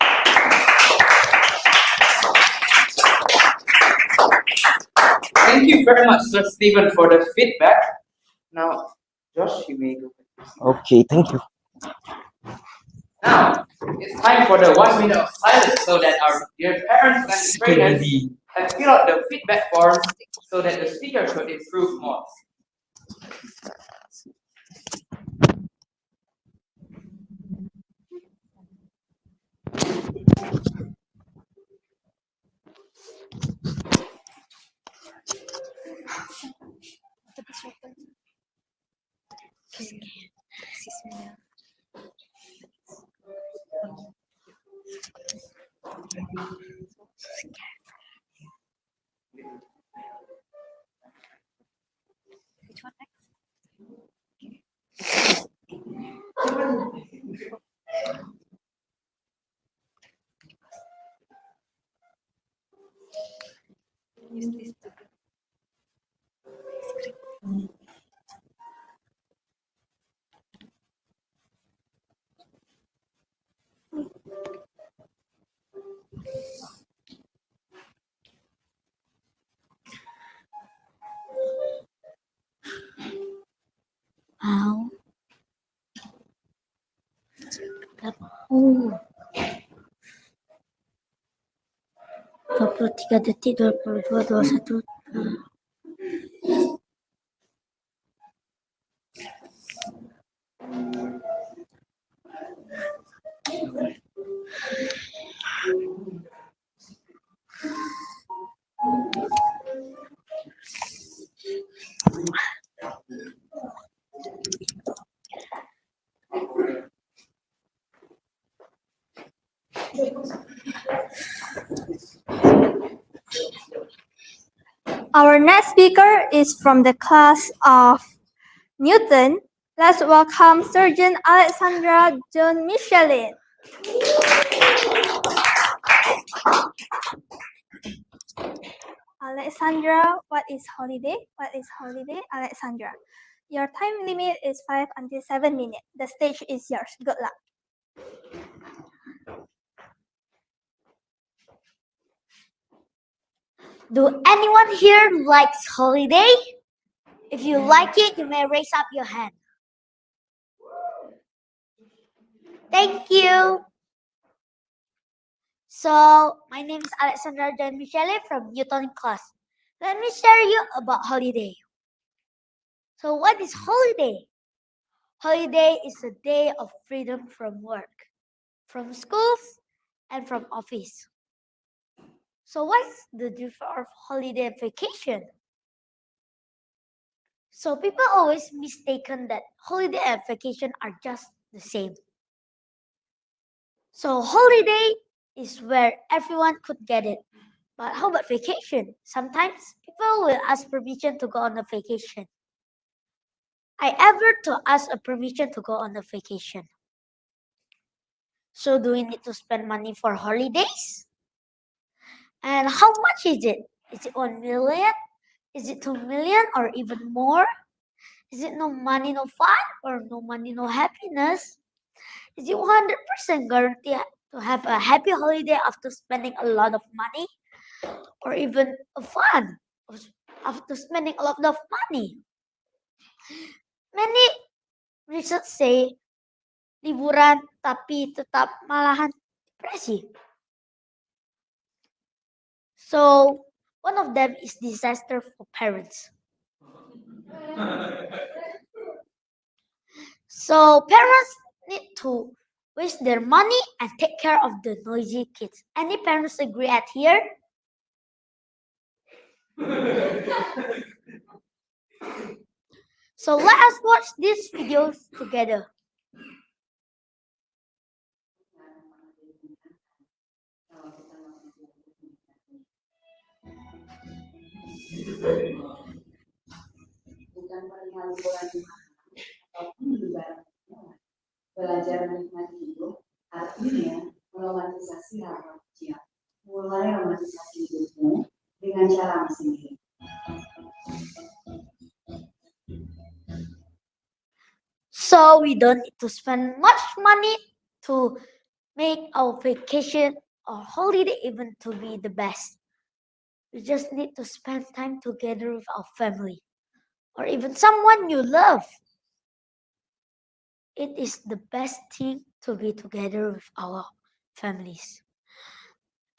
Thank you very much, Sir Stephen, for the feedback. Now, Josh, you may go. Okay, thank you. Now, it's time for the 1 minute of silence so that our dear parents and trainers can fill out the feedback form so that the speaker could improve more. Oh. 23 detik, 22, 21. Our next speaker is from the class of Newton. Let's welcome Surgeon Alexandra John Michelin. Alexandra, what is holiday? What is holiday, Alexandra? Your time limit is 5 until 7 minutes. The stage is yours. Good luck. Do anyone here likes holiday? If you like it, you may raise up your hand. Thank you. So, my name is Alexandra John Michelin from Newton class. Let me share you about holiday. So, what is holiday? Holiday is a day of freedom from work, from schools, and from office. So, what's the difference of holiday and vacation? So, people always mistaken that holiday and vacation are just the same. So, holiday is where everyone could get it. But how about vacation? Sometimes people will ask permission to go on a vacation. I ever to ask a permission to go on a vacation. So do we need to spend money for holidays? And how much is it? Is it 1 million? Is it 2 million or even more? Is it no money, no fun? Or no money, no happiness? Is it 100% guarantee to have a happy holiday after spending a lot of money? Or even a fun after spending a lot of money? Many research say liburan tapi tetap malahan depresi. So one of them is disaster for parents. So parents need to waste their money and take care of the noisy kids. Any parents agree at here? So let us watch these videos together. Bukan perihal bola di mana ataupun ibarat nyawa. Belajar menikmati hidup artinya meromantisasi hal kecil. Mulai romantisasi hidupmu dengan cara sendiri. So we don't need to spend much money to make our vacation or holiday even to be the best. We just need to spend time together with our family or even someone you love. It is the best thing to be together with our families.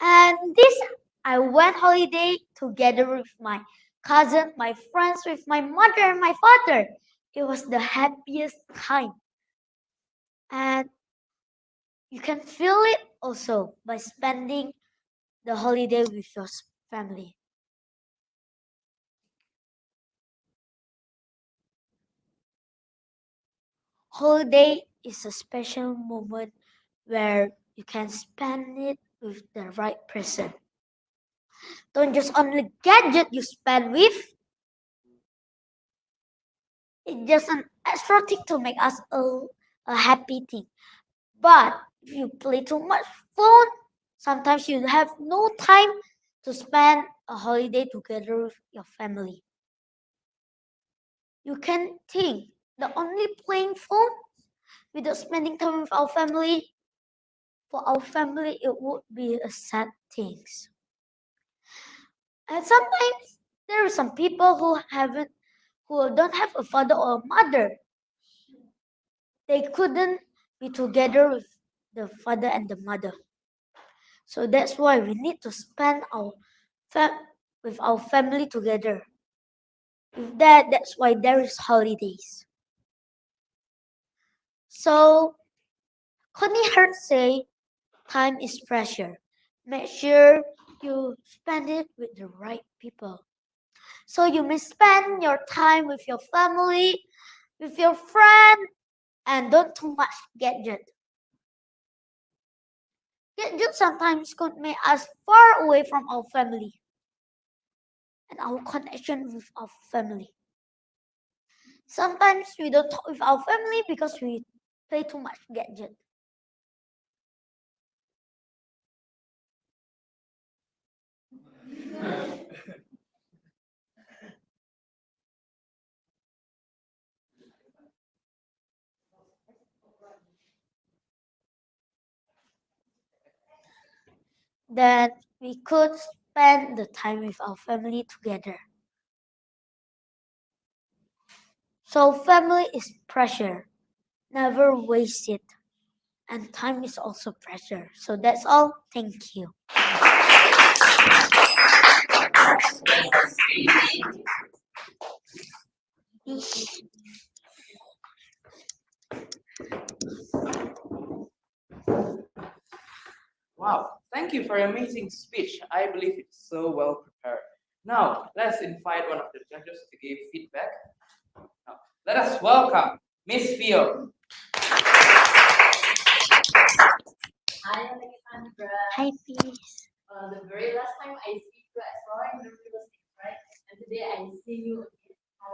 And this, I went holiday together with my cousin, my friends, with my mother and my father. It was the happiest time. And you can feel it also by spending the holiday with your family. Holiday is a special moment where you can spend it with the right person. Don't just only gadget you spend with. It's just an extra thing to make us a happy thing. But if you play too much phone, sometimes you have no time to spend a holiday together with your family. You can think the only playing phone without spending time with our family, for our family it would be a sad thing. And sometimes there are some people who don't have a father or a mother. They couldn't be together with the father and the mother. So that's why we need to spend with our family together. With that's why there is holidays. So Connie Hart say, time is pressure. Make sure you spend it with the right people. So you may spend your time with your family, with your friend, and don't too much gadget. Gadget sometimes could make us far away from our family and our connection with our family. Sometimes we don't talk with our family because we play too much gadget. Then we could spend the time with our family together. So family is pressure. Never waste it. And time is also pressure. So that's all. Thank you. Wow, thank you for your amazing speech. I believe it's so well prepared. Now, let's invite one of the judges to give feedback. Now, let us welcome Miss Fio. Hi, Alexandra. Hi, peace. The very last time I see you at Florida University, right? And today I see you again, how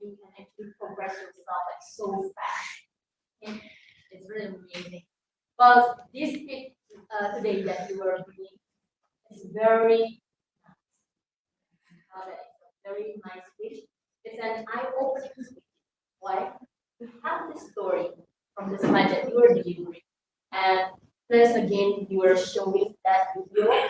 you can actually progress yourself like so fast. And it's really amazing. But this speech today that you were doing is very very nice speech. It's an eye-opening speech. Why? You have the story from the slide that you were delivering. And plus again, you were showing that video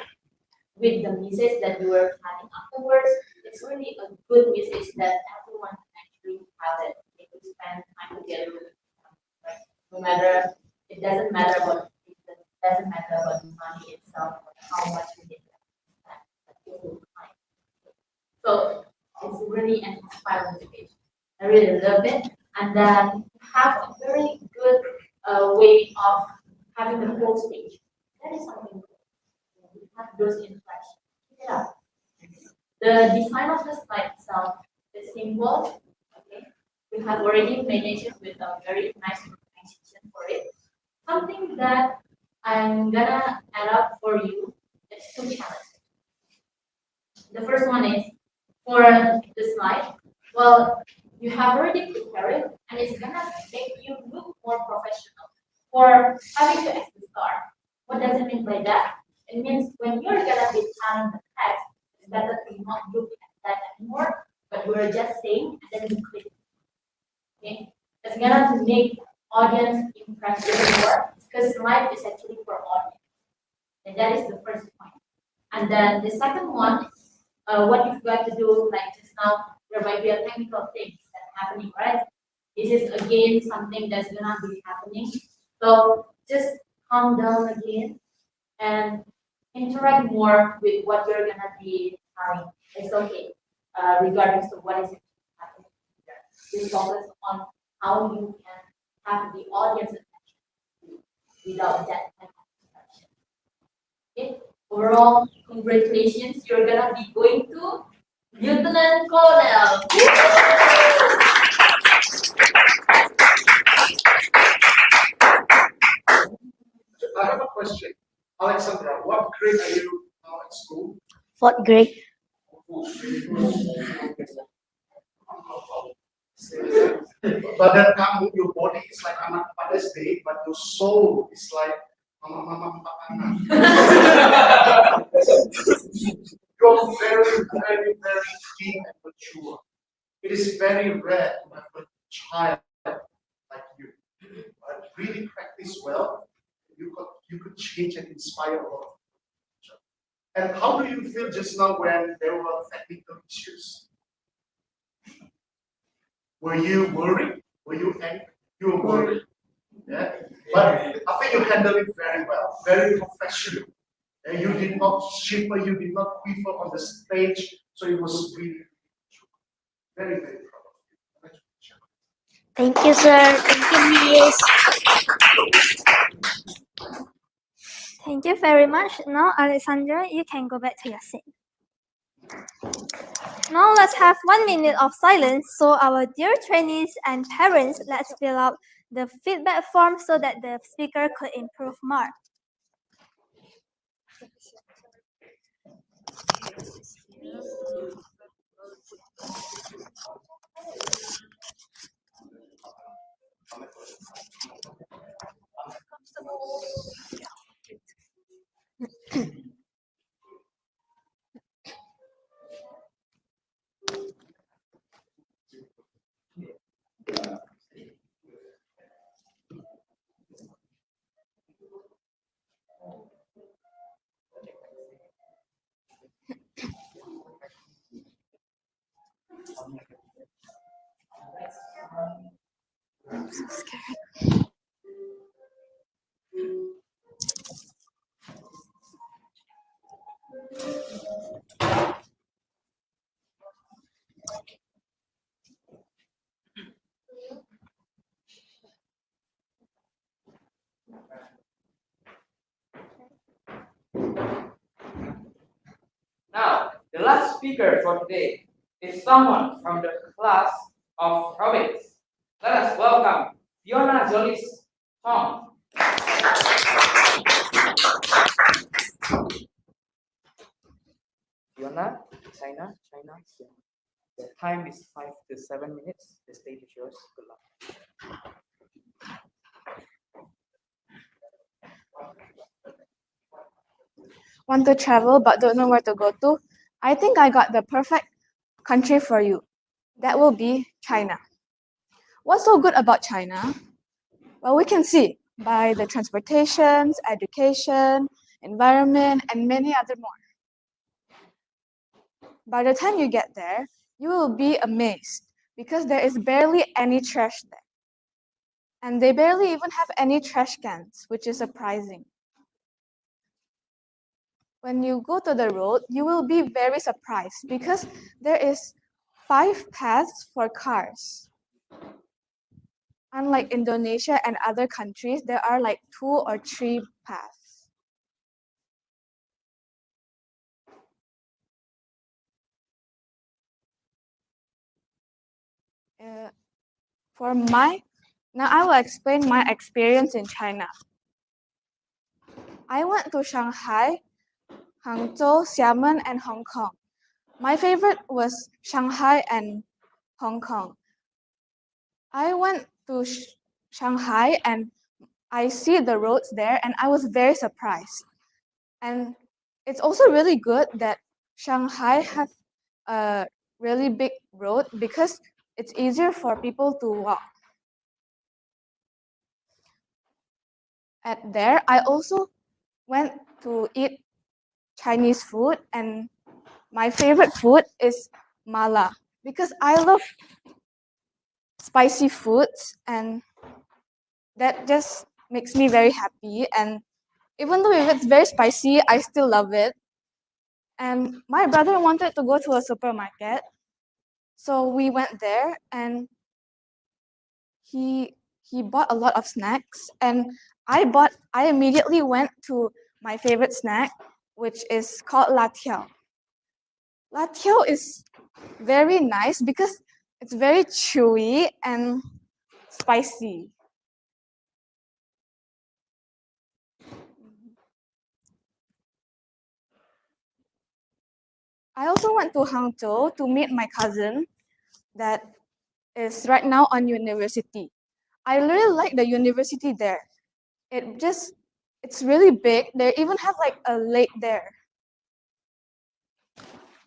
with the message that you were having afterwards. It's really a good message that everyone can actually have it. They could spend time together with them, right? No matter It doesn't matter about the money itself or how much we get. So it's really an inspiring motivation. I really love it, and then have a very good way of having the whole stage. That is something good. We have those inflections. Yeah. The design of the slide itself is simple. Okay, we have already managed it with a very nice organization for it. Something that I'm gonna add up for you is 2 challenges. The first one is for the slide. Well, you have already prepared it, and it's gonna make you look more professional for having to access star. What does it mean by that? It means when you're gonna be telling the text, it's better to not look at that anymore, but we're just saying and then you click. Okay? It's gonna make audience impressed even more because slide is actually for audience. And that is the first point. And then the second one, what you've got to do, like just now, there might be a technical thing that's happening, right? This is again something that's gonna be happening. So just calm down again and interact more with what you're gonna be having. It's okay, regardless of what is happening. Just focus on how you can have the audience attention without that kind of distraction. Okay. Overall, congratulations, you're gonna be going to Lieutenant Colonel. I have a question. Alexandra, what grade are you now at school? 4th grade. Badan kamu, your body is like anak pada SD, but your soul is like mama empat anak. You're very, very, very deep and mature. It is very rare to have a child like you. But really practice well, you could change and inspire a lot of people. And how do you feel just now when there were technical issues? Were you worried? Were you angry? You were worried. Yeah. But I think you handled it very well, very professional. And you did not shiver, you did not quiver on the stage. So it was really very, very proud of you. Thank you, sir. Thank you, Miss. Thank you very much. Now, Alexandra, you can go back to your seat. Now let's have 1 minute of silence so our dear trainees and parents let's fill out the feedback form so that the speaker could improve more. I'm so scared. Now, the last speaker for today is someone from the class of Robotics. Let us welcome Fiona Jolis Tong. Fiona, China. The time is 5 to 7 minutes. The stage is yours. Good luck. Want to travel but don't know where to go to? I think I got the perfect country for you. That will be China. What's so good about China? Well, we can see by the transportations, education, environment, and many other more. By the time you get there, you will be amazed because there is barely any trash there. And they barely even have any trash cans, which is surprising. When you go to the road, you will be very surprised because there is 5 paths for cars. Unlike Indonesia and other countries, there are like 2 or 3 paths. Now I will explain my experience in China. I went to Shanghai, Hangzhou, Xiamen, and Hong Kong. My favorite was Shanghai and Hong Kong. I went to Shanghai and I see the roads there and I was very surprised. And it's also really good that Shanghai has a really big road because it's easier for people to walk. At there, I also went to eat Chinese food, and my favorite food is mala because I love spicy foods, and that just makes me very happy. And even though if it's very spicy, I still love it. And my brother wanted to go to a supermarket, so we went there, and he bought a lot of snacks, and I immediately went to my favorite snack, which is called latiao. Latiao is very nice because it's very chewy and spicy. I also went to Hangzhou to meet my cousin that is right now on university. I really like the university there. It's really big. They even have like a lake there.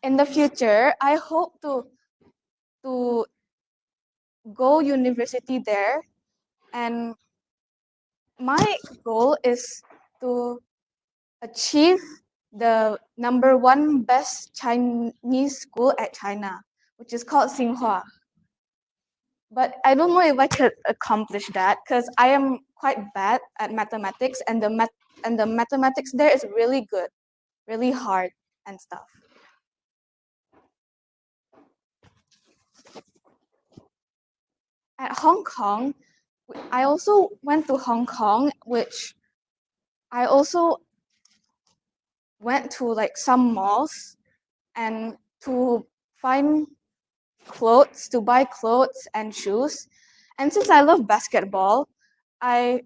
In the future, I hope to go university there, and my goal is to achieve the #1 best Chinese school at China, which is called Tsinghua. But I don't know if I could accomplish that because I am quite bad at mathematics, and the mathematics there is really good, really hard and stuff. At Hong Kong, I also went to Hong Kong, which I also went to like some malls and to find clothes, to buy clothes and shoes. And since I love basketball, I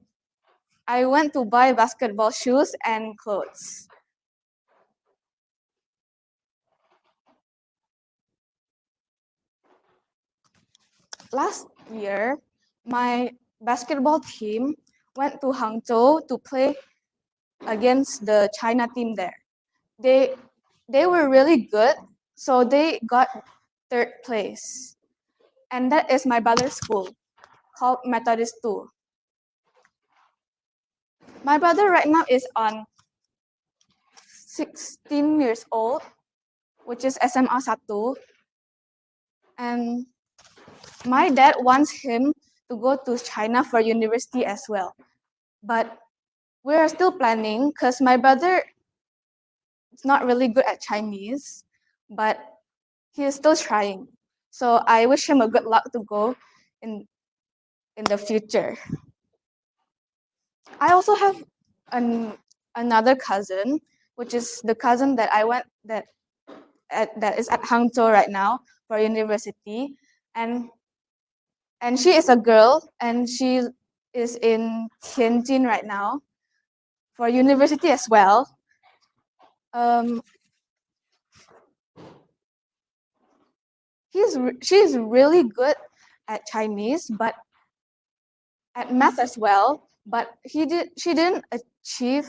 went to buy basketball shoes and clothes. Last year, my basketball team went to Hangzhou to play against the China team there. They were really good, so they got 3rd place. And that is my brother's school, called Methodist 2. My brother right now is on 16 years old, which is SMA 1. And my dad wants him to go to China for university as well. But we're still planning because my brother is not really good at Chinese, but he is still trying. So I wish him a good luck to go in the future. I also have another cousin, which is the cousin that I went that is at Hangzhou right now for university, and she is a girl, and she is in Tianjin right now for university as well. She's really good at Chinese, but at math as well. But she didn't achieve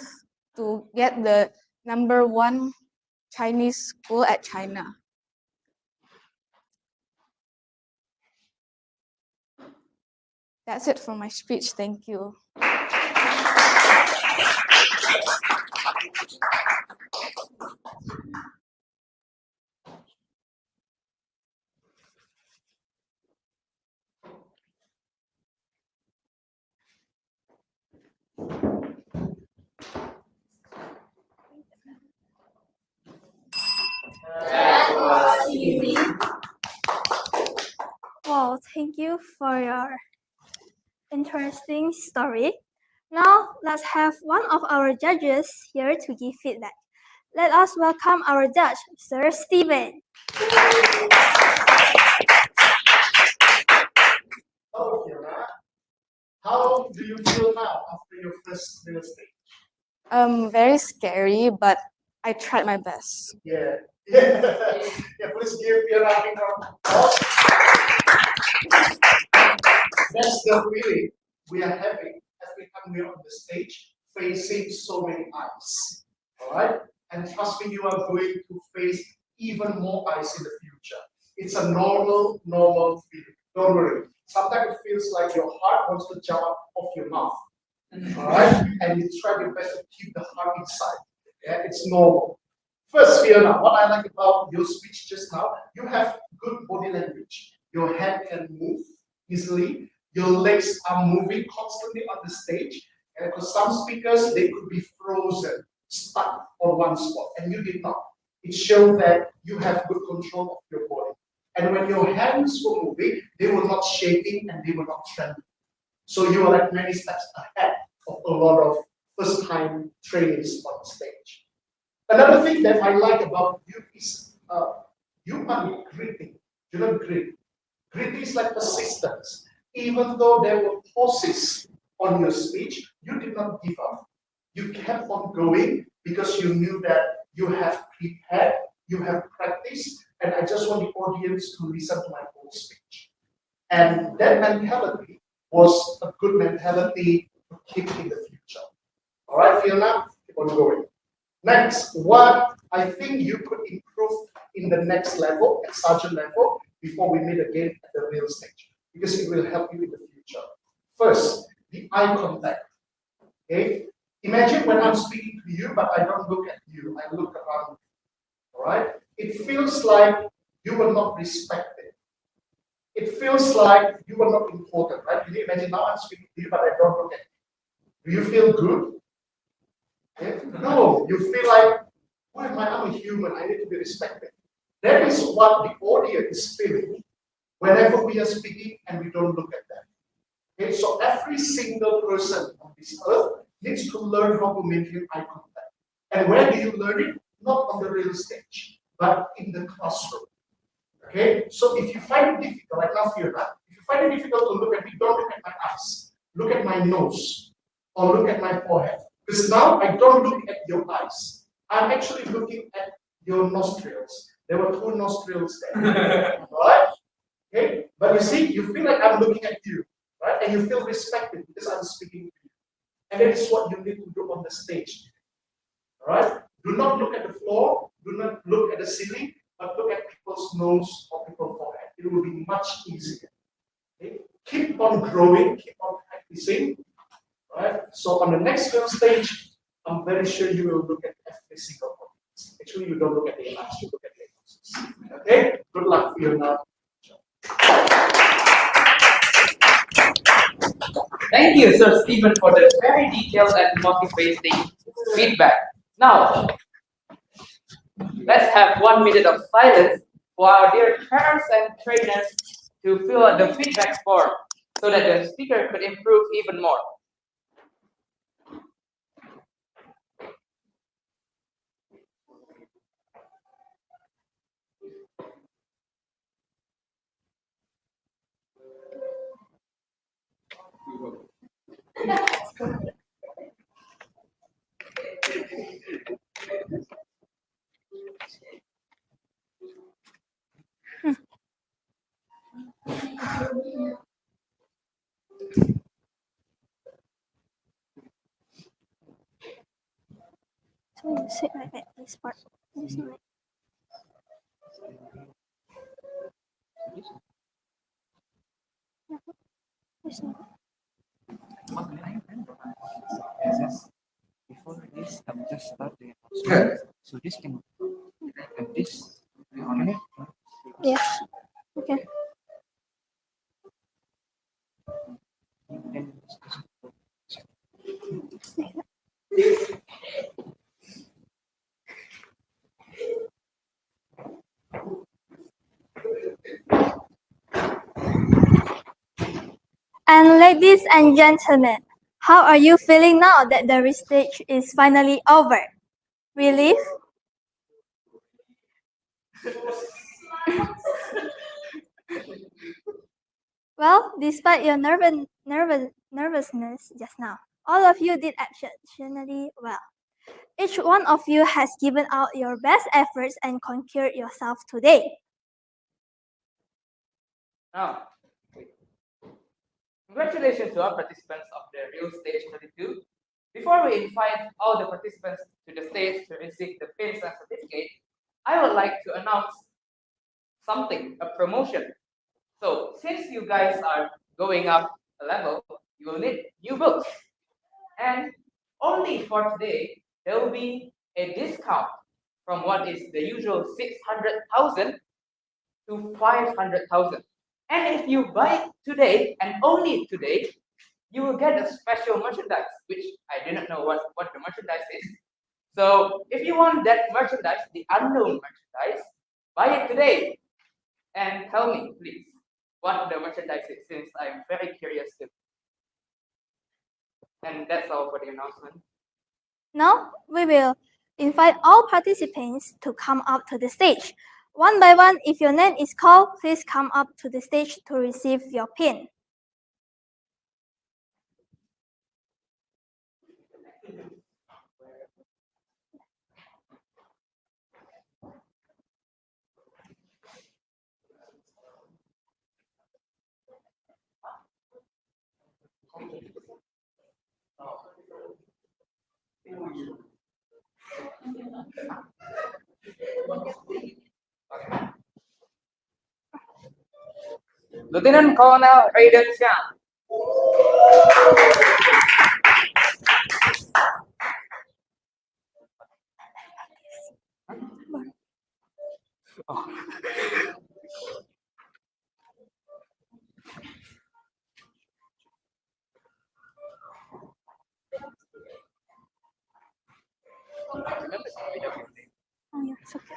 to get the #1 Chinese school at China. That's it for my speech. Thank you. That was easy. Wow, thank you for your interesting story. Now, let's have one of our judges here to give feedback. Let us welcome our judge, Sir Stephen. Hello, Fiona. How do you feel now after your first real stage? Very scary, but I tried my best. Yeah. Yeah, please give Fiona a big round of applause. That's the feeling we are having every time we're on the stage facing so many eyes. Alright? And trust me, you are going to face even more eyes in the future. It's a normal feeling. Don't worry. Sometimes it feels like your heart wants to jump out of your mouth. Alright? And you try your best to keep the heart inside. Yeah, it's normal. First, Fiona, what I like about your speech just now, you have good body language. Your head can move easily. Your legs are moving constantly on the stage. And for some speakers, they could be frozen, stuck on one spot, and you did not. It showed that you have good control of your body. And when your hands were moving, they were not shaking and they were not trembling. So you are like many steps ahead of a lot of first-time trainees on the stage. Another thing that I like about you is you are gritty. You don't grit. Gritty is like persistence. Even though there were pauses on your speech, you did not give up. You kept on going because you knew that you have prepared, you have practiced, and I just want the audience to listen to my whole speech. And that mentality was a good mentality to keep in the future. All right, Fiona, keep on going. Next, what I think you could improve in the next level, at sergeant level, before we meet again at the real stage, because it will help you in the future. First, the eye contact. Okay? Imagine when I'm speaking to you, but I don't look at you, I look around you. All right? It feels like you were not respected. It feels like you were not important, right? Can you imagine now I'm speaking to you, but I don't look at you? Do you feel good? Okay? No, you feel like, why am I? I'm a human, I need to be respected. That is what the audience is feeling whenever we are speaking and we don't look at them. Okay, so every single person on this earth needs to learn how to maintain eye contact. And where do you learn it? Not on the real stage, but in the classroom. Okay, so if you find it difficult, like now Fiona, if you find it difficult to look at me, don't look at my eyes. Look at my nose or look at my forehead. Because now I don't look at your eyes. I'm actually looking at your nostrils. There were 2 nostrils there. Alright? Okay? But you see, you feel like I'm looking at you, right? And you feel respected because I'm speaking to you. And that is what you need to do on the stage. Alright? Do not look at the floor, do not look at the ceiling, but look at people's nose or people's forehead. It will be much easier. Okay? Keep on growing, keep on practicing. Right? So on the next real stage, I'm very sure you will look at every single one. Actually, you don't look at the eyes, you look at the noses. Okay? Good luck for you now. Thank you, Sir Stephen, for the very detailed and motivating feedback. Now, let's have 1 minute of silence for our dear parents and trainers to fill out the feedback form so that the speaker could improve even more. So you sit like that, this part. This one. This one. Before this, I'm just starting. So this can and this on it. Yes. Okay. And ladies and gentlemen, how are you feeling now that the stage is finally over? Relief? Well, despite your nervousness just now, all of you did exceptionally well. Each one of you has given out your best efforts and conquered yourself today. Now, congratulations to our participants of the Real Stage 32. Before we invite all the participants to the stage to receive the pins and certificate, I would like to announce something, a promotion. So, since you guys are going up a level, you will need new books. And only for today, there will be a discount from what is the usual 600,000 to 500,000. And if you buy today and only today, you will get a special merchandise, which I do not know what the merchandise is. So if you want that merchandise, the unknown merchandise, buy it today. And tell me, please, what the merchandise is, since I'm very curious too. And that's all for the announcement. Now, we will invite all participants to come up to the stage. One by one, if your name is called, please come up to the stage to receive your pin. Lieutenant Colonel Aiden Xiang. Oh, yeah, it's okay.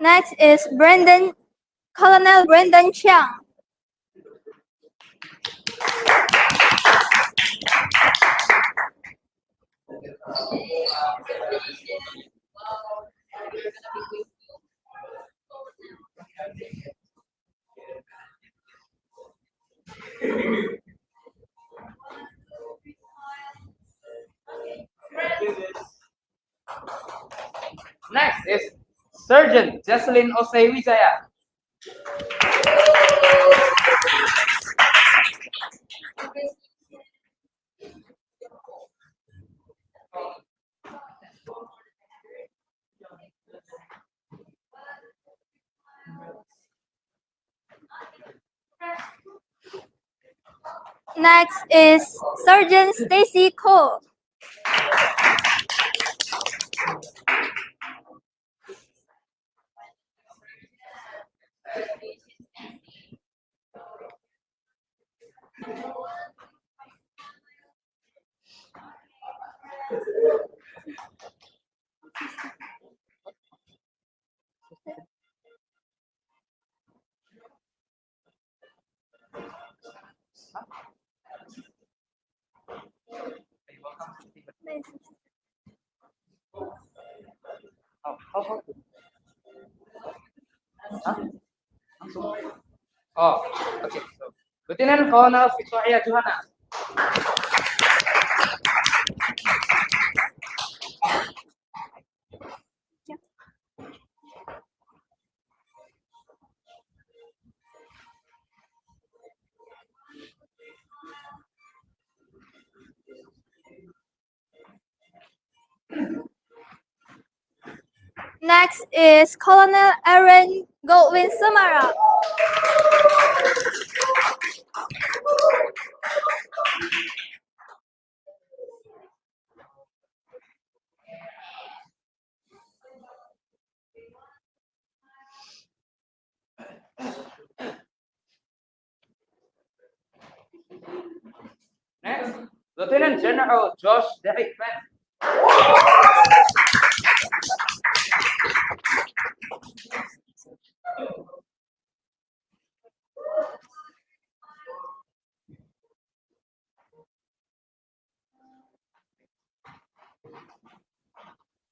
Next is Colonel Brendan Chiang. Next is Surgeon Jocelyn Osei Wijaya. Next is Sergeant Stacy Cole. Oh, okay. So, Lieutenant Colonel Victoria Johanna. Next is Colonel Aaron Goldwyn Samara. Next, Lieutenant General Josh Derek Vance.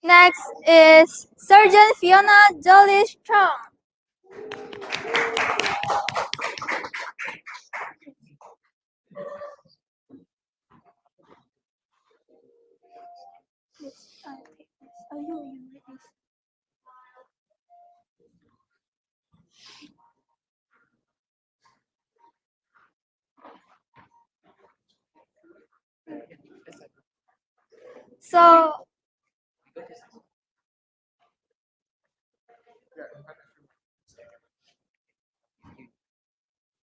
Next is Sergeant Fiona Jolly Strong.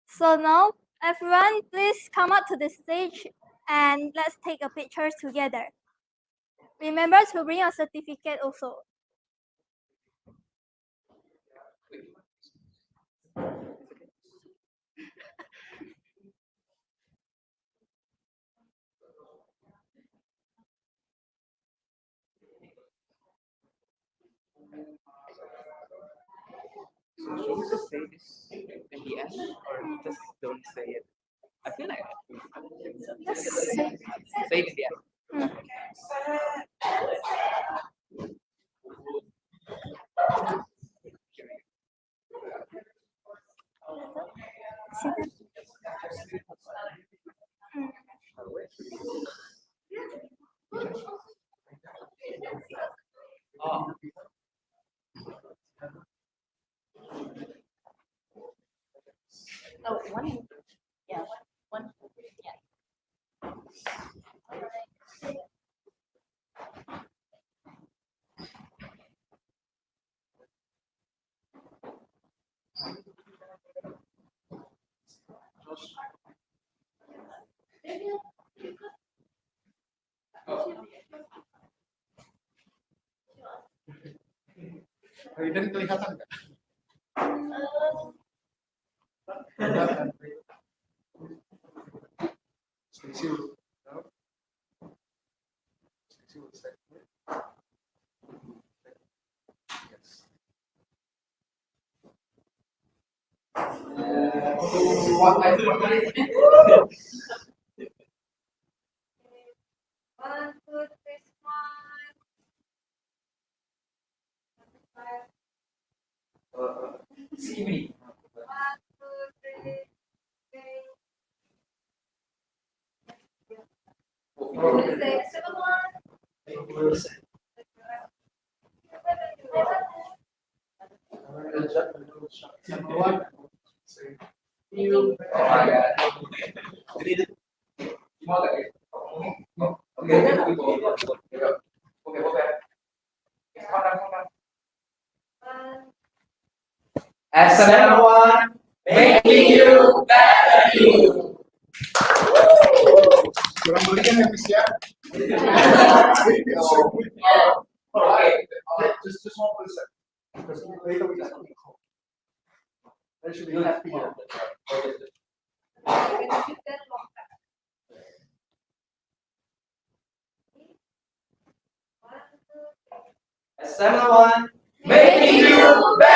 So now everyone please come up to the stage and let's take a picture together. Remember to bring your certificate also. So should we just say this in the end, or just don't say it? I feel like say it in the end. Oh. Oh, one. Yeah, one. Yeah. Dan kelihatan nggak? Sesi dulu. Sesi dulu. One, two, three, smile. Sini. One, two, three, say second one. Oh my God. Mau tak? Oke. SMLONE, making you better you. Kurang belikan ya, Bis ya. Just 1%. Because later we just want to call. That should be happy. SMLONE, making you better.